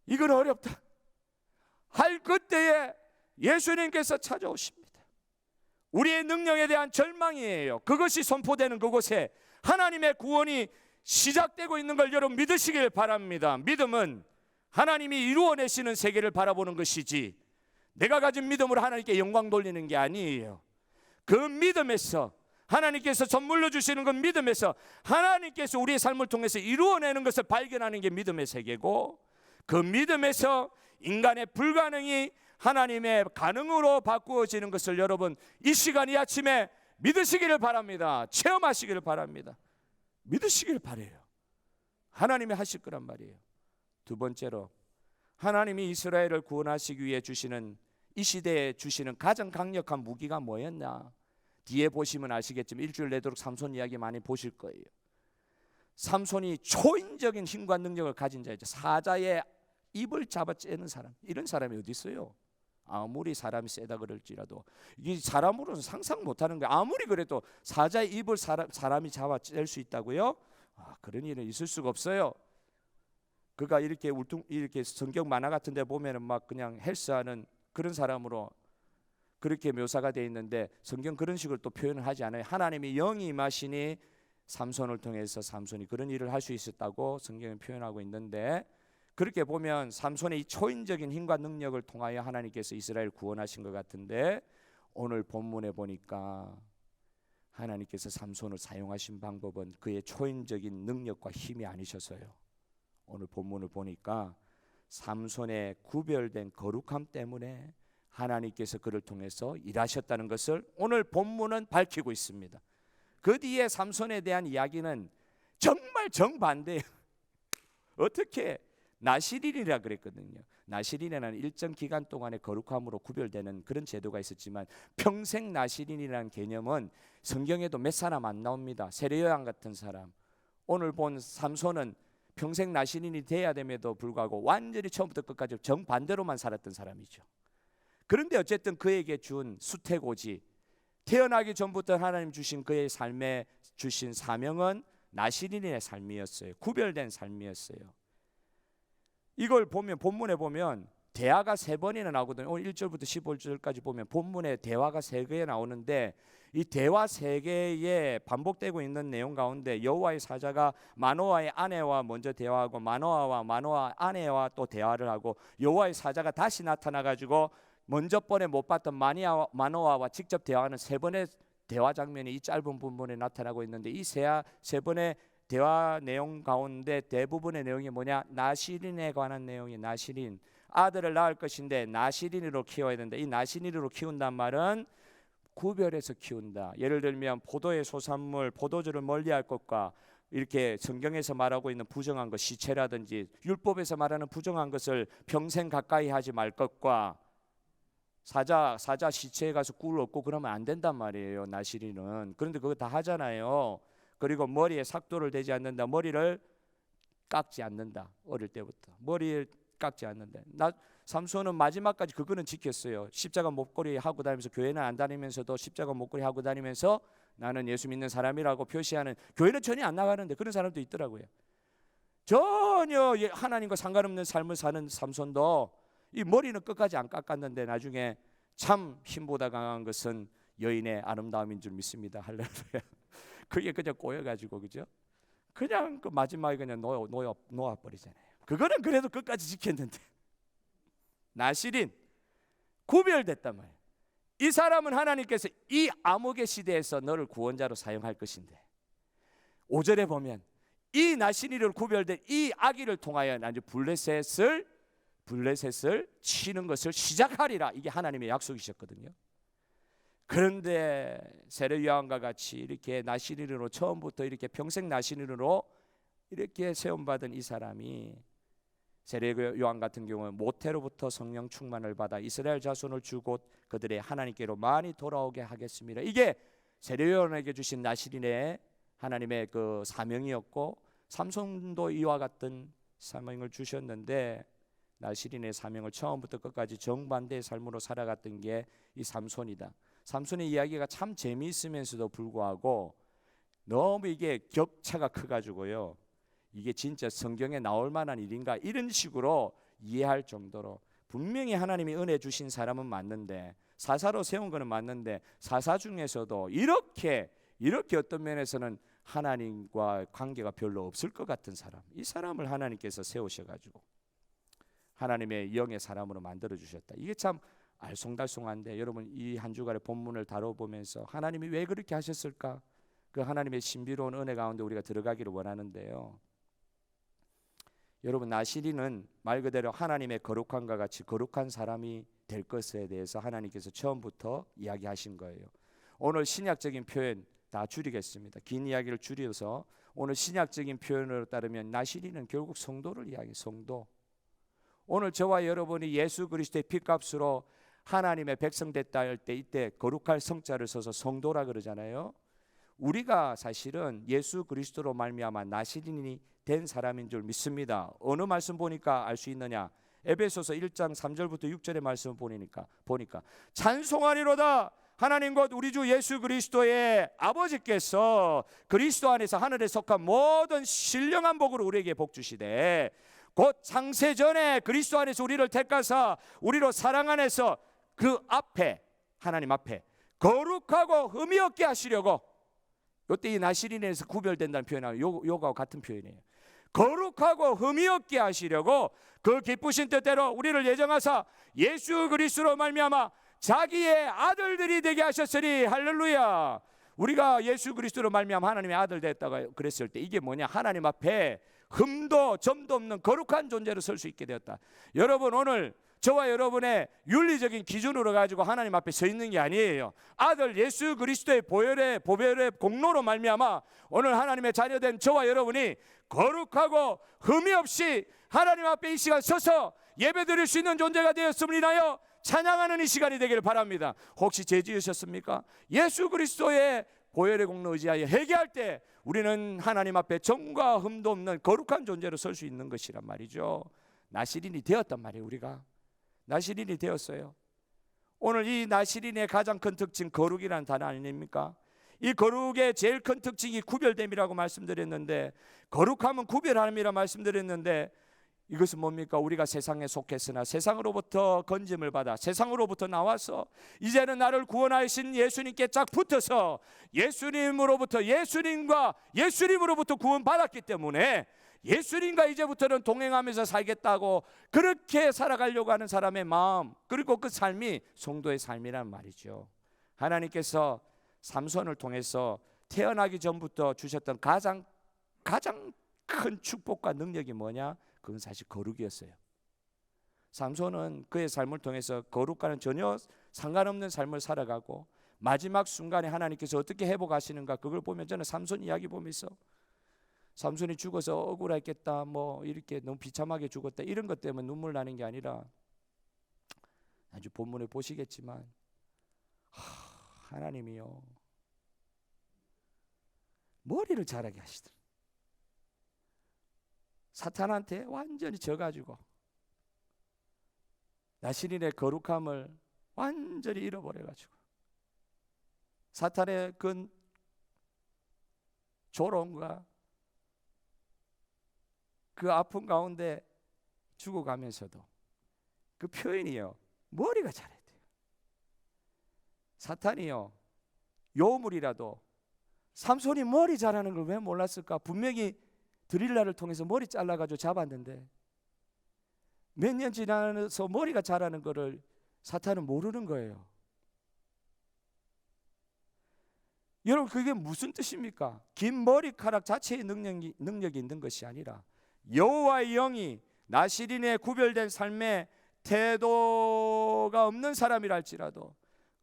이건 어렵다 할 그때에 예수님께서 찾아오십니다. 우리의 능력에 대한 절망이에요. 그것이 선포되는 그곳에 하나님의 구원이 시작되고 있는 걸 여러분 믿으시길 바랍니다. 믿음은 하나님이 이루어내시는 세계를 바라보는 것이지 내가 가진 믿음으로 하나님께 영광 돌리는 게 아니에요. 그 믿음에서 하나님께서 선물로 주시는 그 믿음에서 하나님께서 우리의 삶을 통해서 이루어내는 것을 발견하는 게 믿음의 세계고, 그 믿음에서 인간의 불가능이 하나님의 가능으로 바꾸어지는 것을 여러분 이 시간 이 아침에 믿으시기를 바랍니다. 체험하시기를 바랍니다. 믿으시길 바래요. 하나님이 하실 거란 말이에요. 두 번째로, 하나님이 이스라엘을 구원하시기 위해 주시는, 이 시대에 주시는 가장 강력한 무기가 뭐였나? 뒤에 보시면 아시겠지만 일주일 내도록 삼손 이야기 많이 보실 거예요. 삼손이 초인적인 힘과 능력을 가진 자이죠. 사자의 입을 잡아째는 사람, 이런 사람이 어디 있어요? 아무리 사람이 세다 그럴지라도 이게 사람으로는 상상 못하는 거예요. 아무리 그래도 사자의 입을 사람이 잡아낼 수 있다고요? 그런 일은 있을 수가 없어요. 그가 이렇게 성경 만화 같은 데 보면은 막 그냥 헬스하는 그런 사람으로 그렇게 묘사가 되어 있는데 성경 그런 식으로 또 표현을 하지 않아요. 하나님이 영이 임하시니 삼손을 통해서 삼손이 그런 일을 할 수 있었다고 성경은 표현하고 있는데, 그렇게 보면 삼손의 이 초인적인 힘과 능력을 통하여 하나님께서 이스라엘을 구원하신 것 같은데, 오늘 본문에 보니까 하나님께서 삼손을 사용하신 방법은 그의 초인적인 능력과 힘이 아니셔서요. 오늘 본문을 보니까 삼손의 구별된 거룩함 때문에 하나님께서 그를 통해서 일하셨다는 것을 오늘 본문은 밝히고 있습니다. 그 뒤에 삼손에 대한 이야기는 정말 정반대예요. 어떻게 나실인이라 그랬거든요. 나실인이라는 일정 기간 동안의 거룩함으로 구별되는 그런 제도가 있었지만, 평생 나실인이라는 개념은 성경에도 몇 사람 안 나옵니다. 세례요한 같은 사람. 오늘 본 삼손은 평생 나실인이 돼야 됨에도 불구하고 완전히 처음부터 끝까지 정반대로만 살았던 사람이죠. 그런데 어쨌든 그에게 준 수태고지, 태어나기 전부터 하나님 주신 그의 삶에 주신 사명은 나실인의 삶이었어요. 구별된 삶이었어요. 이걸 보면 본문에 보면 대화가 3번이나 나오거든요. 오늘 1절부터 15절까지 보면 본문에 대화가 3개 나오는데, 이 대화 3개에 반복되고 있는 내용 가운데 여호와의 사자가 마노아의 아내와 먼저 대화하고, 마노아와 마노아 아내와 또 대화를 하고, 여호와의 사자가 다시 나타나 가지고 먼저 번에 못 봤던 마노아와 직접 대화하는 3번의 대화 장면이 이 짧은 부분에 나타나고 있는데, 이 세 번의 대화 내용 가운데 대부분의 내용이 뭐냐? 나실인에 관한 내용이. 나실인, 아들을 낳을 것인데 나실인으로 키워야 된다. 이 나실인으로 키운단 말은 구별해서 키운다. 예를 들면 포도의 소산물, 포도주를 멀리할 것과 이렇게 성경에서 말하고 있는 부정한 것, 시체라든지 율법에서 말하는 부정한 것을 평생 가까이 하지 말 것과, 사자 시체에 가서 꿀을 얻고 그러면 안 된단 말이에요, 나실인은. 그런데 그거 다 하잖아요. 그리고 머리에 삭도를 대지 않는다. 머리를 깎지 않는다. 어릴 때부터 머리를 깎지 않는다. 삼손은 마지막까지 그거는 지켰어요. 십자가 목걸이 하고 다니면서, 교회는 안 다니면서도 십자가 목걸이 하고 다니면서 나는 예수 믿는 사람이라고 표시하는, 교회는 전혀 안 나가는데 그런 사람도 있더라고요. 전혀 하나님과 상관없는 삶을 사는 삼손도 이 머리는 끝까지 안 깎았는데 나중에 참 힘보다 강한 것은 여인의 아름다움인 줄 믿습니다. 할렐루야. 그게 그냥 꼬여가지고, 그죠? 그냥 그 마지막에 그냥 놓아버리잖아요. 그거는 그래도 끝까지 지켰는데, 나실인, 구별됐단 말이에요. 이 사람은 하나님께서 이 암흑의 시대에서 너를 구원자로 사용할 것인데, 5절에 보면 이 나실인으로 구별된 이 아기를 통하여 아주 블레셋을 치는 것을 시작하리라. 이게 하나님의 약속이셨거든요. 그런데 세례요한과 같이 이렇게 나실인으로 처음부터 이렇게 평생 나실인으로 이렇게 세움받은 이 사람이, 세례요한 같은 경우는 모태로부터 성령 충만을 받아 이스라엘 자손을 주곧 그들의 하나님께로 많이 돌아오게 하겠습니다. 이게 세례요한에게 주신 나실인의 하나님의 그 사명이었고, 삼손도 이와 같은 사명을 주셨는데, 나실인의 사명을 처음부터 끝까지 정반대의 삶으로 살아갔던 게 이 삼손이다. 삼손의 이야기가 참 재미있으면서도 불구하고 너무 이게 격차가 커가지고요, 이게 진짜 성경에 나올 만한 일인가 이런 식으로 이해할 정도로, 분명히 하나님이 은혜 주신 사람은 맞는데, 사사로 세운 거는 맞는데, 사사 중에서도 이렇게 어떤 면에서는 하나님과 관계가 별로 없을 것 같은 사람, 이 사람을 하나님께서 세우셔가지고 하나님의 영의 사람으로 만들어 주셨다. 이게 참 알쏭달쏭한데, 여러분 이 한 주간의 본문을 다뤄보면서 하나님이 왜 그렇게 하셨을까? 그 하나님의 신비로운 은혜 가운데 우리가 들어가기를 원하는데요. 여러분, 나실인은 말 그대로 하나님의 거룩함과 같이 거룩한 사람이 될 것에 대해서 하나님께서 처음부터 이야기하신 거예요. 오늘 신약적인 표현 다 줄이겠습니다. 긴 이야기를 줄여서 오늘 신약적인 표현으로 따르면 나실인은 결국 성도를 이야기해요. 성도. 오늘 저와 여러분이 예수 그리스도의 피값으로 하나님의 백성 됐다 할 때, 이때 거룩할 성자를 써서 성도라 그러잖아요. 우리가 사실은 예수 그리스도로 말미암아 나실인이 된 사람인 줄 믿습니다. 어느 말씀 보니까 알 수 있느냐? 에베소서 1장 3절부터 6절의 말씀을 보니까 찬송하리로다 하나님 곧 우리 주 예수 그리스도의 아버지께서 그리스도 안에서 하늘에 속한 모든 신령한 복으로 우리에게 복 주시되 곧 창세전에 그리스도 안에서 우리를 택하사 우리로 사랑 안에서 그 앞에, 하나님 앞에 거룩하고 흠이 없게 하시려고, 이때 이 나시린에서 구별된다는 표현하고 요거하고 같은 표현이에요. 거룩하고 흠이 없게 하시려고 그 기쁘신 뜻대로 우리를 예정하사 예수 그리스도로 말미암아 자기의 아들들이 되게 하셨으니. 할렐루야. 우리가 예수 그리스도로 말미암아 하나님의 아들 됐다가 그랬을 때 이게 뭐냐? 하나님 앞에 흠도 점도 없는 거룩한 존재로 설 수 있게 되었다. 여러분, 오늘 저와 여러분의 윤리적인 기준으로 가지고 하나님 앞에 서 있는 게 아니에요. 아들 예수 그리스도의 보혈의 공로로 말미암아 오늘 하나님의 자녀된 저와 여러분이 거룩하고 흠이 없이 하나님 앞에 이 시간 서서 예배드릴 수 있는 존재가 되었음을 인하여 찬양하는 이 시간이 되기를 바랍니다. 혹시 죄 지으셨습니까? 예수 그리스도의 보혈의 공로 의지하여 회개할 때 우리는 하나님 앞에 정과 흠도 없는 거룩한 존재로 설 수 있는 것이란 말이죠. 나시린이 되었단 말이에요. 우리가 나시린이 되었어요. 오늘 이 나시린의 가장 큰 특징, 거룩이라는 단어 아닙니까? 이 거룩의 제일 큰 특징이 구별됨이라고 말씀드렸는데, 거룩함은 구별함이라 말씀드렸는데, 이것은 뭡니까? 우리가 세상에 속했으나 세상으로부터 건짐을 받아 세상으로부터 나와서 이제는 나를 구원하신 예수님께 쫙 붙어서 예수님으로부터 구원받았기 때문에 예수님과 이제부터는 동행하면서 살겠다고 그렇게 살아가려고 하는 사람의 마음, 그리고 그 삶이 성도의 삶이란 말이죠. 하나님께서 삼손을 통해서 태어나기 전부터 주셨던 가장 큰 축복과 능력이 뭐냐? 그건 사실 거룩이었어요. 삼손은 그의 삶을 통해서 거룩과는 전혀 상관없는 삶을 살아가고 마지막 순간에 하나님께서 어떻게 회복하시는가, 그걸 보면 저는 삼손 이야기 보면서 삼손이 죽어서 억울했겠다, 뭐 이렇게 너무 비참하게 죽었다, 이런 것 때문에 눈물 나는 게 아니라, 아주 본문에 보시겠지만 하나님이요 머리를 자라게 하시더라. 사탄한테 완전히 져가지고 나시린의 거룩함을 완전히 잃어버려가지고 사탄의 그 조롱과 그 아픔 가운데 죽어가면서도 그 표현이요, 머리가 자라야 돼요. 사탄이요, 요물이라도 삼손이 머리 자라는 걸 왜 몰랐을까? 분명히 드릴라를 통해서 머리 잘라가지고 잡았는데 몇 년 지나서 머리가 자라는 거를 사탄은 모르는 거예요. 여러분, 그게 무슨 뜻입니까? 긴 머리카락 자체의 능력이 있는 것이 아니라 여호와의 영이 나시린의 구별된 삶의 태도가 없는 사람이라 할지라도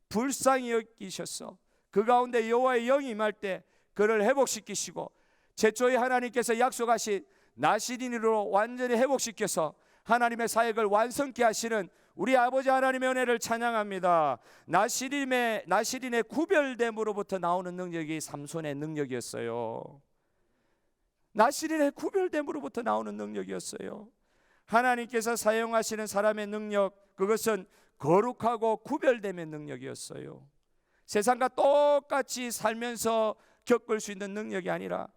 불쌍히 여기셔서 그 가운데 여호와의 영이 임할 때 그를 회복시키시고 최초의 하나님께서 약속하신 나시린으로 완전히 회복시켜서 하나님의 사역을 완성케 하시는 우리 아버지 하나님의 은혜를 찬양합니다. 나시린의 구별됨으로부터 나오는 능력이 삼손의 능력이었어요. 나시린의 구별됨으로부터 나오는 능력이었어요. 하나님께서 사용하시는 사람의 능력, 그것은 거룩하고 구별됨의 능력이었어요. 세상과 똑같이 살면서 겪을 수 있는 능력이 아니라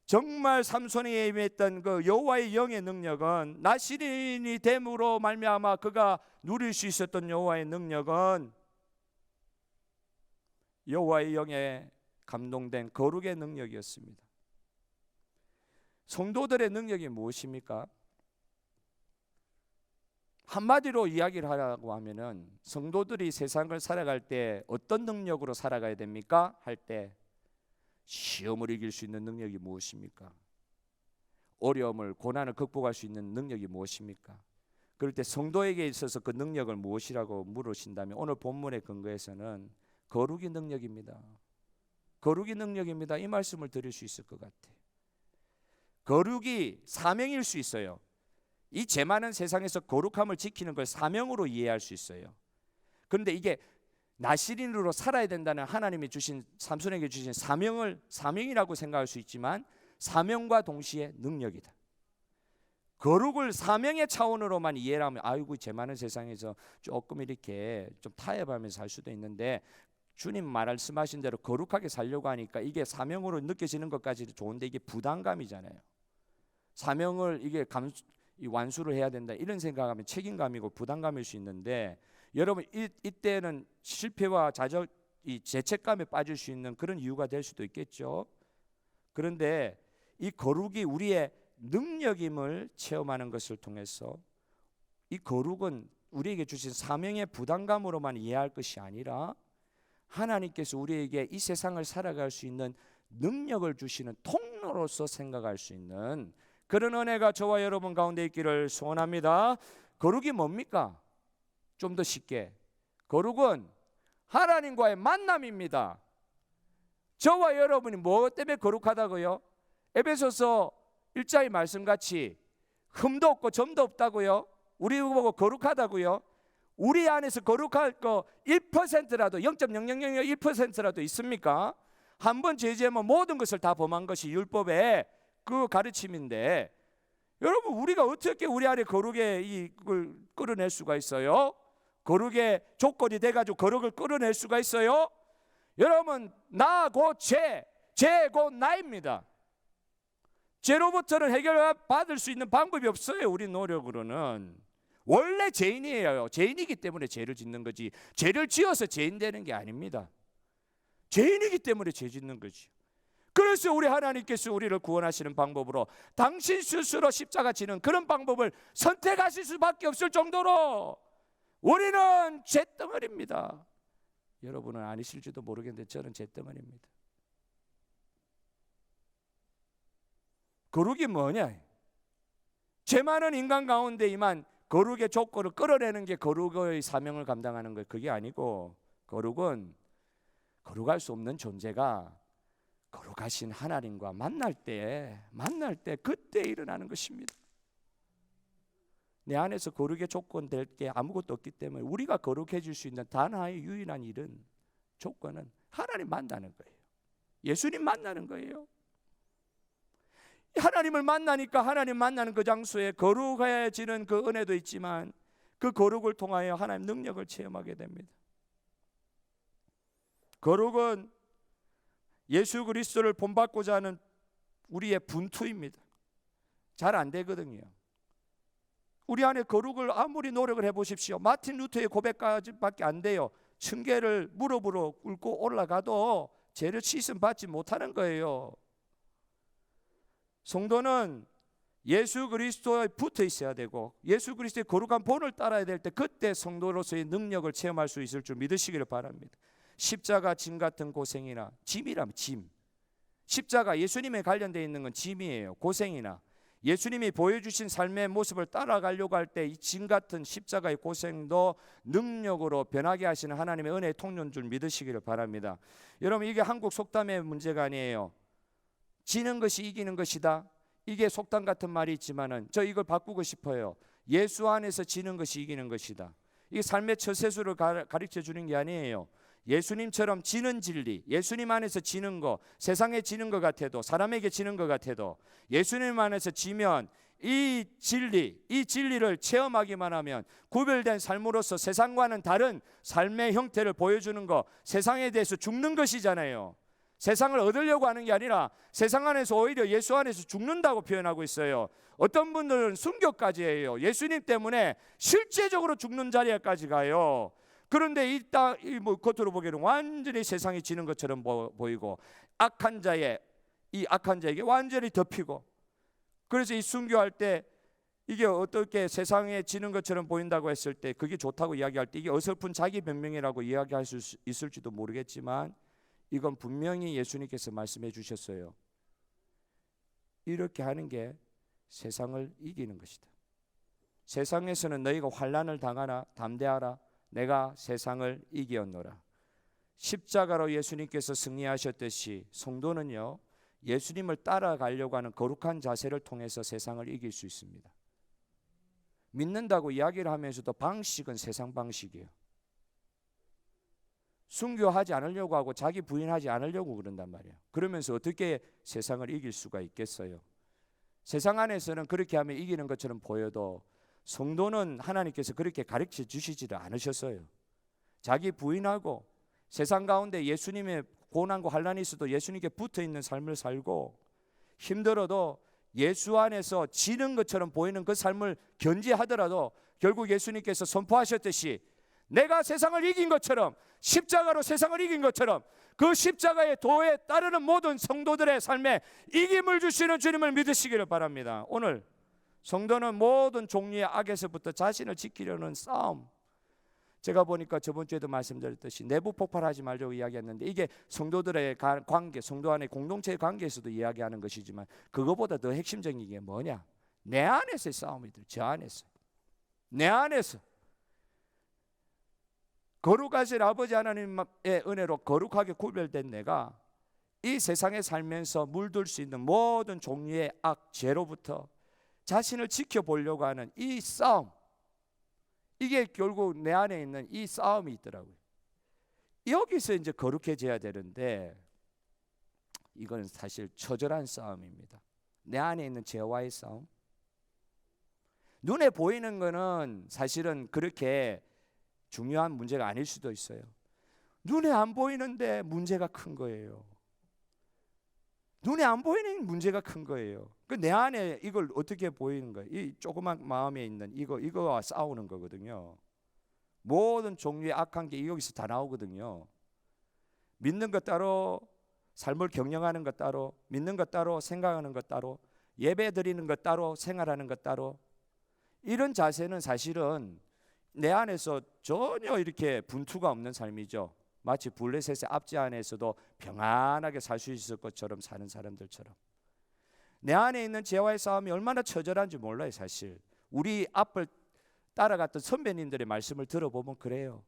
정말 삼손에게 임했던 그 여호와의 영의 능력은, 나시린이 됨으로 말미암아 그가 누릴 수 있었던 여호와의 능력은 여호와의 영에 감동된 거룩의 능력이었습니다. 성도들의 능력이 무엇입니까? 한마디로 이야기를 하라고 하면은 성도들이 세상을 살아갈 때 어떤 능력으로 살아가야 됩니까? 할 때 시험을 이길 수 있는 능력이 무엇입니까? 어려움을, 고난을 극복할 수 있는 능력이 무엇입니까? 그럴 때 성도에게 있어서 그 능력을 무엇이라고 물으신다면 오늘 본문의 근거에서는 거룩이 능력입니다. 거룩이 능력입니다. 이 말씀을 드릴 수 있을 것 같아요. 거룩이 사명일 수 있어요. 이 죄 많은 세상에서 거룩함을 지키는 걸 사명으로 이해할 수 있어요. 그런데 이게 나시린으로 살아야 된다는 하나님이 주신, 삼손에게 주신 사명이라고 생각할 수 있지만 사명과 동시에 능력이다. 거룩을 사명의 차원으로만 이해를 하면 아이고 죄 많은 세상에서 조금 이렇게 좀 타협하면서 살 수도 있는데, 주님 말씀하신 대로 거룩하게 살려고 하니까 이게 사명으로 느껴지는 것까지도 좋은데 이게 부담감이잖아요. 사명을 이 완수를 해야 된다 이런 생각하면 책임감이고 부담감일 수 있는데 여러분 이때는 실패와 이 죄책감에 빠질 수 있는 그런 이유가 될 수도 있겠죠. 그런데 이 거룩이 우리의 능력임을 체험하는 것을 통해서 이 거룩은 우리에게 주신 사명의 부담감으로만 이해할 것이 아니라 하나님께서 우리에게 이 세상을 살아갈 수 있는 능력을 주시는 통로로서 생각할 수 있는 그런 은혜가 저와 여러분 가운데 있기를 소원합니다. 거룩이 뭡니까? 좀 더 쉽게, 거룩은 하나님과의 만남입니다. 저와 여러분이 뭐 때문에 거룩하다고요? 에베소서 1장의 말씀같이 흠도 없고 점도 없다고요? 우리 보고 거룩하다고요? 우리 안에서 거룩할 거 1%라도 0.0001%라도 있습니까? 한번 죄지으면 모든 것을 다 범한 것이 율법의 그 가르침인데 여러분 우리가 어떻게 우리 안에 거룩의 이걸 끌어낼 수가 있어요? 거룩의 조건이 돼가지고 거룩을 끌어낼 수가 있어요? 여러분 나 곧 죄, 죄 곧 나입니다. 죄로부터는 해결받을 수 있는 방법이 없어요. 우리 노력으로는. 원래 죄인이에요. 죄인이기 때문에 죄를 짓는 거지 죄를 지어서 죄인 되는 게 아닙니다. 죄인이기 때문에 죄 짓는 거지. 그래서 우리 하나님께서 우리를 구원하시는 방법으로 당신 스스로 십자가 지는 그런 방법을 선택하실 수밖에 없을 정도로 우리는 죄덩어리입니다. 여러분은 아니실지도 모르겠는데 저는 죄덩어리입니다. 거룩이 뭐냐? 죄 많은 인간 가운데 이만 거룩의 조건을 끌어내는 게 거룩의 사명을 감당하는 거예요. 그게 아니고 거룩은 거룩할 수 없는 존재가 거룩하신 하나님과 만날 때 그때 일어나는 것입니다. 내 안에서 거룩의 조건 될 게 아무것도 없기 때문에 우리가 거룩해질 수 있는 단 하나의 유일한 일은 조건은 하나님 만나는 거예요. 예수님 만나는 거예요. 하나님을 만나니까 하나님 만나는 그 장소에 거룩해지는 그 은혜도 있지만 그 거룩을 통하여 하나님 능력을 체험하게 됩니다. 거룩은 예수 그리스도를 본받고자 하는 우리의 분투입니다. 잘 안 되거든요. 우리 안에 거룩을 아무리 노력을 해보십시오. 마틴 루터의 고백까지밖에 안 돼요. 층계를 무릎으로 꿇고 올라가도 죄를 씻음 받지 못하는 거예요. 성도는 예수 그리스도에 붙어 있어야 되고 예수 그리스도의 거룩한 본을 따라야 될 때 그때 성도로서의 능력을 체험할 수 있을 줄 믿으시기를 바랍니다. 십자가 짐 같은 고생이나 짐이라면 짐, 십자가 예수님에 관련되어 있는 건 짐이에요. 고생이나 예수님이 보여주신 삶의 모습을 따라가려고 할 때 이 짐 같은 십자가의 고생도 능력으로 변하게 하시는 하나님의 은혜의 통로인 줄 믿으시기를 바랍니다. 여러분 이게 한국 속담의 문제가 아니에요. 지는 것이 이기는 것이다. 이게 속담 같은 말이 있지만은 저 이걸 바꾸고 싶어요. 예수 안에서 지는 것이 이기는 것이다. 이게 삶의 처세술을 가르쳐 주는 게 아니에요. 예수님처럼 지는 진리, 예수님 안에서 지는 거, 세상에 지는 것 같아도 사람에게 지는 것 같아도 예수님 안에서 지면 이 진리를 체험하기만 하면 구별된 삶으로서 세상과는 다른 삶의 형태를 보여주는 거, 세상에 대해서 죽는 것이잖아요. 세상을 얻으려고 하는 게 아니라 세상 안에서 오히려 예수 안에서 죽는다고 표현하고 있어요. 어떤 분들은 순교까지 해요. 예수님 때문에 실제적으로 죽는 자리까지 가요. 그런데 이 겉으로 보기에는 완전히 세상이 지는 것처럼 보이고 악한 자에게 완전히 덮이고 그래서 이 순교할 때 이게 어떻게 세상에 지는 것처럼 보인다고 했을 때 그게 좋다고 이야기할 때 이게 어설픈 자기 변명이라고 이야기할 수 있을지도 모르겠지만 이건 분명히 예수님께서 말씀해 주셨어요. 이렇게 하는 게 세상을 이기는 것이다. 세상에서는 너희가 환난을 당하나 담대하라. 내가 세상을 이기었노라. 십자가로 예수님께서 승리하셨듯이 성도는요 예수님을 따라가려고 하는 거룩한 자세를 통해서 세상을 이길 수 있습니다. 믿는다고 이야기를 하면서도 방식은 세상 방식이에요. 순교하지 않으려고 하고 자기 부인하지 않으려고 그런단 말이에요. 그러면서 어떻게 세상을 이길 수가 있겠어요? 세상 안에서는 그렇게 하면 이기는 것처럼 보여도 성도는 하나님께서 그렇게 가르쳐 주시지를 않으셨어요. 자기 부인하고 세상 가운데 예수님의 고난과 환난이 있어도 예수님께 붙어 있는 삶을 살고 힘들어도 예수 안에서 지는 것처럼 보이는 그 삶을 견지하더라도 결국 예수님께서 선포하셨듯이 내가 세상을 이긴 것처럼, 십자가로 세상을 이긴 것처럼 그 십자가의 도에 따르는 모든 성도들의 삶에 이김을 주시는 주님을 믿으시기를 바랍니다. 오늘 성도는 모든 종류의 악에서부터 자신을 지키려는 싸움, 제가 보니까 저번 주에도 말씀드렸듯이 내부 폭발하지 말자고 이야기했는데, 이게 성도들의 관계, 성도 안의 공동체의 관계에서도 이야기하는 것이지만 그거보다 더 핵심적인 게 뭐냐? 내 안에서의 싸움이들. 저 안에서, 내 안에서 거룩하신 아버지 하나님의 은혜로 거룩하게 구별된 내가 이 세상에 살면서 물들 수 있는 모든 종류의 악, 죄로부터 자신을 지켜보려고 하는 이 싸움, 이게 결국 내 안에 있는 이 싸움이 있더라고요. 여기서 이제 거룩해져야 되는데 이건 사실 처절한 싸움입니다. 내 안에 있는 죄와의 싸움. 눈에 보이는 거는 사실은 그렇게 중요한 문제가 아닐 수도 있어요. 눈에 안 보이는데 문제가 큰 거예요. 눈에 안 보이는 문제가 큰 거예요. 그 내 안에 이걸 어떻게 보이는 거예요? 이 조그만 마음에 있는 이거와 싸우는 거거든요. 모든 종류의 악한 게 여기서 다 나오거든요. 믿는 것 따로, 삶을 경영하는 것 따로, 믿는 것 따로, 생각하는 것 따로, 예배 드리는 것 따로, 생활하는 것 따로. 이런 자세는 사실은 내 안에서 전혀 이렇게 분투가 없는 삶이죠. 마치 블레셋의 압제 안에서도 평안하게 살 수 있을 것처럼 사는 사람들처럼. 내 안에 있는 죄와의 싸움이 얼마나 처절한지 몰라요. 사실 우리 앞을 따라갔던 선배님들의 말씀을 들어보면 그래요.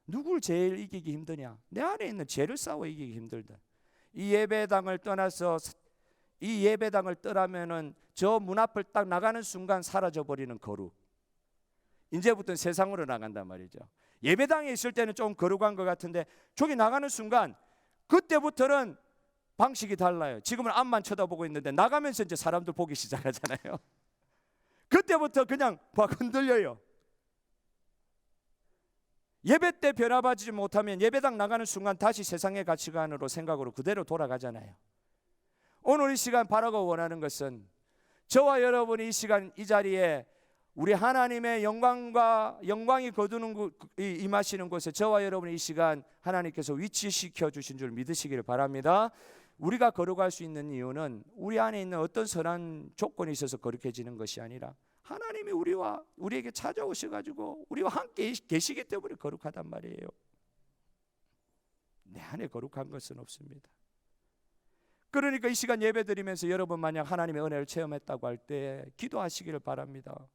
누굴 제일 이기기 힘드냐? 내 안에 있는 죄를 싸워 이기기 힘들다. 이 예배당을 떠나서, 이 예배당을 떠나면은 저 문 앞을 딱 나가는 순간 사라져버리는 거룩. 이제부터는 세상으로 나간단 말이죠. 예배당에 있을 때는 좀 거룩한 것 같은데 저기 나가는 순간 그때부터는 방식이 달라요. 지금은 앞만 쳐다보고 있는데 나가면서 이제 사람들 보기 시작하잖아요. 그때부터 그냥 막 흔들려요. 예배 때 변화받지 못하면 예배당 나가는 순간 다시 세상의 가치관으로, 생각으로 그대로 돌아가잖아요. 오늘 이 시간 바라고 원하는 것은 저와 여러분이 이 시간 이 자리에 우리 하나님의 영광이 거두는 임하시는 곳에 저와 여러분이 이 시간 하나님께서 위치시켜 주신 줄 믿으시기를 바랍니다. 우리가 거룩할 수 있는 이유는 우리 안에 있는 어떤 선한 조건이 있어서 거룩해지는 것이 아니라 하나님이 우리에게 찾아오셔가지고 우리와 함께 계시기 때문에 거룩하단 말이에요. 내 안에 거룩한 것은 없습니다. 그러니까 이 시간 예배 드리면서 여러분 만약 하나님의 은혜를 체험했다고 할 때 기도하시기를 바랍니다.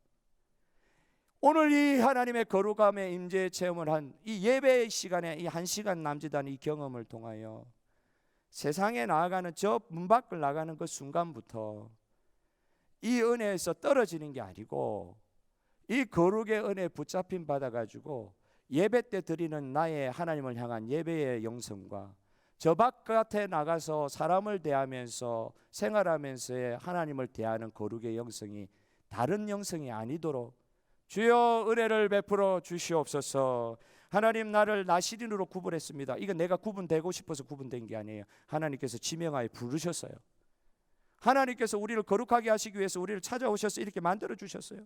오늘 이 하나님의 거룩함의 임재 체험을 한 이 예배 시간에 이 1시간 남짓한 이 경험을 통하여 세상에 나아가는 저 문 밖을 나가는 그 순간부터 이 은혜에서 떨어지는 게 아니고 이 거룩의 은혜에 붙잡힌 받아가지고 예배 때 드리는 나의 하나님을 향한 예배의 영성과 저 바깥에 나가서 사람을 대하면서 생활하면서의 하나님을 대하는 거룩의 영성이 다른 영성이 아니도록 주여 은혜를 베풀어 주시옵소서. 하나님 나를 나시린으로 구분했습니다. 이건 내가 구분되고 싶어서 구분된 게 아니에요. 하나님께서 지명하여 부르셨어요. 하나님께서 우리를 거룩하게 하시기 위해서 우리를 찾아오셔서 이렇게 만들어 주셨어요.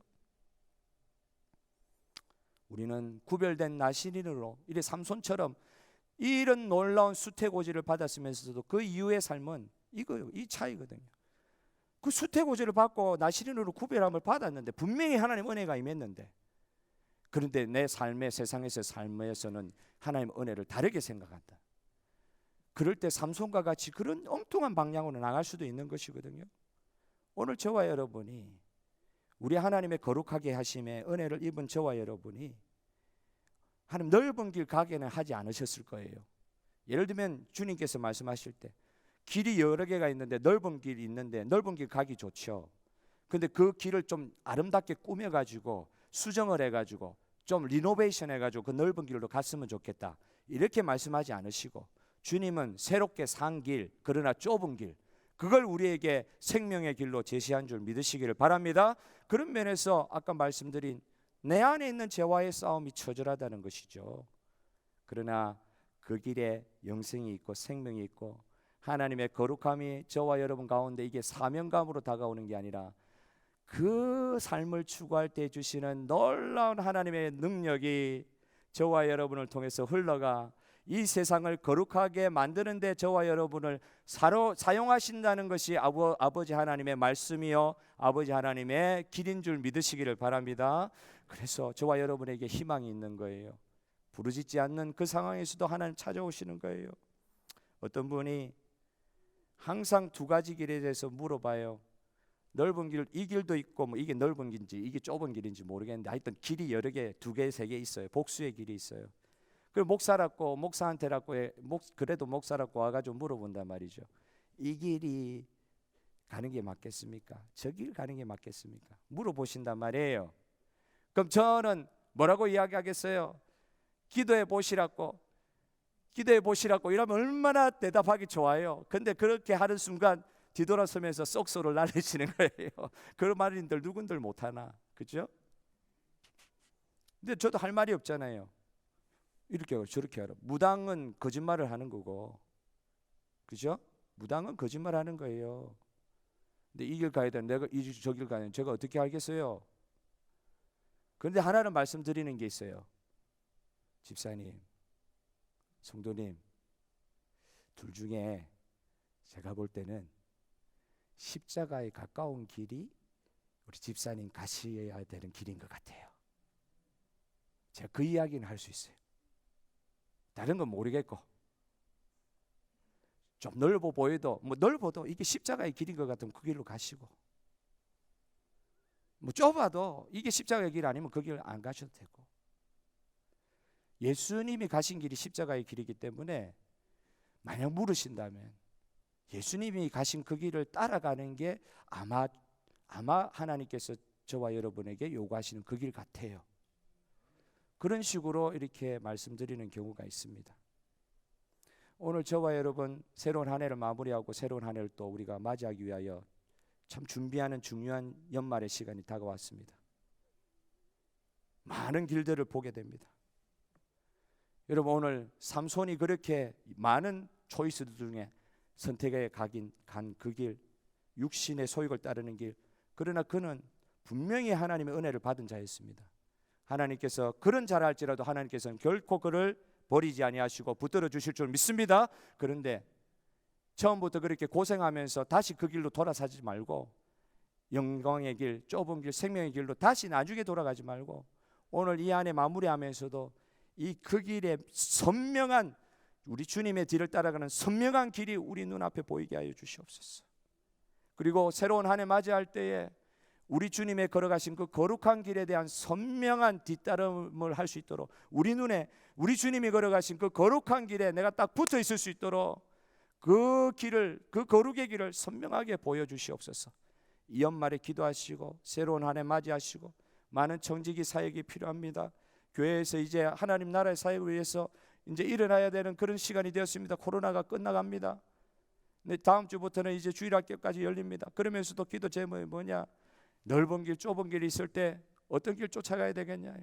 우리는 구별된 나시린으로 이래 삼손처럼 이런 놀라운 수태고지를 받았으면서도 그 이후의 삶은 이거요, 이 차이거든요. 그 수태고지를 받고 나시린으로 구별함을 받았는데 분명히 하나님 은혜가 임했는데, 그런데 내 삶의 세상에서의 삶에서는 하나님 은혜를 다르게 생각한다. 그럴 때 삼손과 같이 그런 엉뚱한 방향으로 나갈 수도 있는 것이거든요. 오늘 저와 여러분이 우리 하나님의 거룩하게 하심의 은혜를 입은 저와 여러분이 하나님 넓은 길 가게는 하지 않으셨을 거예요. 예를 들면 주님께서 말씀하실 때 길이 여러 개가 있는데 넓은 길이 있는데 넓은 길 가기 좋죠. 근데 그 길을 좀 아름답게 꾸며가지고 수정을 해가지고 좀 리노베이션 해가지고 그 넓은 길로 갔으면 좋겠다 이렇게 말씀하지 않으시고, 주님은 새롭게 산 길, 그러나 좁은 길, 그걸 우리에게 생명의 길로 제시한 줄 믿으시기를 바랍니다. 그런 면에서 아까 말씀드린 내 안에 있는 죄와의 싸움이 처절하다는 것이죠. 그러나 그 길에 영생이 있고 생명이 있고 하나님의 거룩함이 저와 여러분 가운데 이게 사명감으로 다가오는 게 아니라 그 삶을 추구할 때 주시는 놀라운 하나님의 능력이 저와 여러분을 통해서 흘러가 이 세상을 거룩하게 만드는데 저와 여러분을 사용하신다는 것이 아버지 하나님의 말씀이요 아버지 하나님의 길인 줄 믿으시기를 바랍니다. 그래서 저와 여러분에게 희망이 있는 거예요. 부르짖지 않는 그 상황에서도 하나님 찾아오시는 거예요. 어떤 분이 항상 두 가지 길에 대해서 물어봐요. 넓은 길, 이 길도 있고 뭐 이게 넓은 길인지 이게 좁은 길인지 모르겠는데 하여튼 길이 여러 개, 두 개, 세 개 있어요. 복수의 길이 있어요. 그 목사라고 목사한테라고 그래도 목사라고 와가지고 물어본단 말이죠. 이 길이 가는 게 맞겠습니까? 저 길 가는 게 맞겠습니까? 물어보신단 말이에요. 그럼 저는 뭐라고 이야기하겠어요? 기도해 보시라고 이러면 얼마나 대답하기 좋아요. 근데 그렇게 하는 순간 뒤돌아서면서 쏙소를 날리시는 거예요. 그런 말인들 누군들 못하나, 그죠? 근데 저도 할 말이 없잖아요. 이렇게 하고 저렇게 하라. 무당은 거짓말을 하는 거고, 그죠? 무당은 거짓말하는 거예요. 근데 이 길 가야 되는 내가 저 길 가야 되는 제가 어떻게 알겠어요? 그런데 하나는 말씀드리는 게 있어요. 집사님, 성도님, 둘 중에 제가 볼 때는 십자가에 가까운 길이 우리 집사님 가셔야 되는 길인 것 같아요. 제가 그 이야기는 할 수 있어요. 다른 건 모르겠고 좀 넓어 보여도 뭐 넓어도 이게 십자가의 길인 것 같으면 그 길로 가시고 뭐 좁아도 이게 십자가의 길 아니면 그 길 안 가셔도 되고 예수님이 가신 길이 십자가의 길이기 때문에 만약 물으신다면 예수님이 가신 그 길을 따라가는 게 아마 하나님께서 저와 여러분에게 요구하시는 그 길 같아요. 그런 식으로 이렇게 말씀드리는 경우가 있습니다. 오늘 저와 여러분 새로운 한 해를 마무리하고 새로운 한 해를 또 우리가 맞이하기 위하여 참 준비하는 중요한 연말의 시간이 다가왔습니다. 많은 길들을 보게 됩니다. 여러분 오늘 삼손이 그렇게 많은 초이스들 중에 선택에 간 그 길, 육신의 소욕을 따르는 길, 그러나 그는 분명히 하나님의 은혜를 받은 자였습니다. 하나님께서 그런 자라 할지라도 하나님께서는 결코 그를 버리지 아니하시고 붙들어 주실 줄 믿습니다. 그런데 처음부터 그렇게 고생하면서 다시 그 길로 돌아서지 말고 영광의 길, 좁은 길, 생명의 길로 다시 나중에 돌아가지 말고 오늘 이 안에 마무리하면서도 이 그 길에 선명한 우리 주님의 뒤를 따라가는 선명한 길이 우리 눈앞에 보이게 하여 주시옵소서. 그리고 새로운 한 해 맞이할 때에 우리 주님의 걸어가신 그 거룩한 길에 대한 선명한 뒤따름을 할 수 있도록 우리 눈에 우리 주님이 걸어가신 그 거룩한 길에 내가 딱 붙어 있을 수 있도록 그 길을, 그 거룩의 길을 선명하게 보여주시옵소서. 이 연말에 기도하시고 새로운 한 해 맞이하시고 많은 청지기 사역이 필요합니다. 교회에서 이제 하나님 나라의 사역을 위해서 이제 일어나야 되는 그런 시간이 되었습니다. 코로나가 끝나갑니다. 근데 다음 주부터는 이제 주일학교까지 열립니다. 그러면서도 기도 제목이 뭐냐? 넓은 길, 좁은 길이 있을 때 어떤 길 쫓아가야 되겠냐?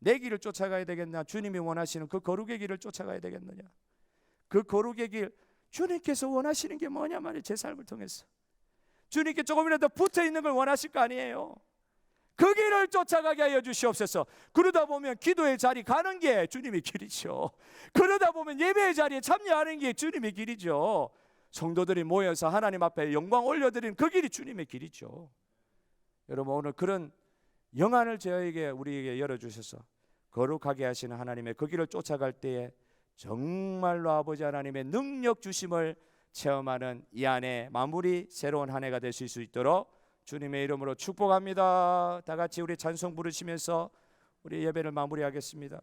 내 길을 쫓아가야 되겠냐? 주님이 원하시는 그 거룩의 길을 쫓아가야 되겠느냐? 그 거룩의 길, 주님께서 원하시는 게 뭐냐 말이에요. 제 삶을 통해서 주님께 조금이라도 붙어 있는 걸 원하실 거 아니에요. 그 길을 쫓아가게 하여 주시옵소서. 그러다 보면 기도의 자리 가는 게 주님의 길이죠. 그러다 보면 예배의 자리에 참여하는 게 주님의 길이죠. 성도들이 모여서 하나님 앞에 영광 올려드리는 그 길이 주님의 길이죠. 여러분 오늘 그런 영안을 저에게 우리에게 열어주셔서 거룩하게 하시는 하나님의 그 길을 쫓아갈 때에 정말로 아버지 하나님의 능력 주심을 체험하는 이 안에 마무리 새로운 한 해가 되실 수 있도록 주님의 이름으로 축복합니다. 다 같이 우리 찬송 부르시면서 우리 예배를 마무리하겠습니다.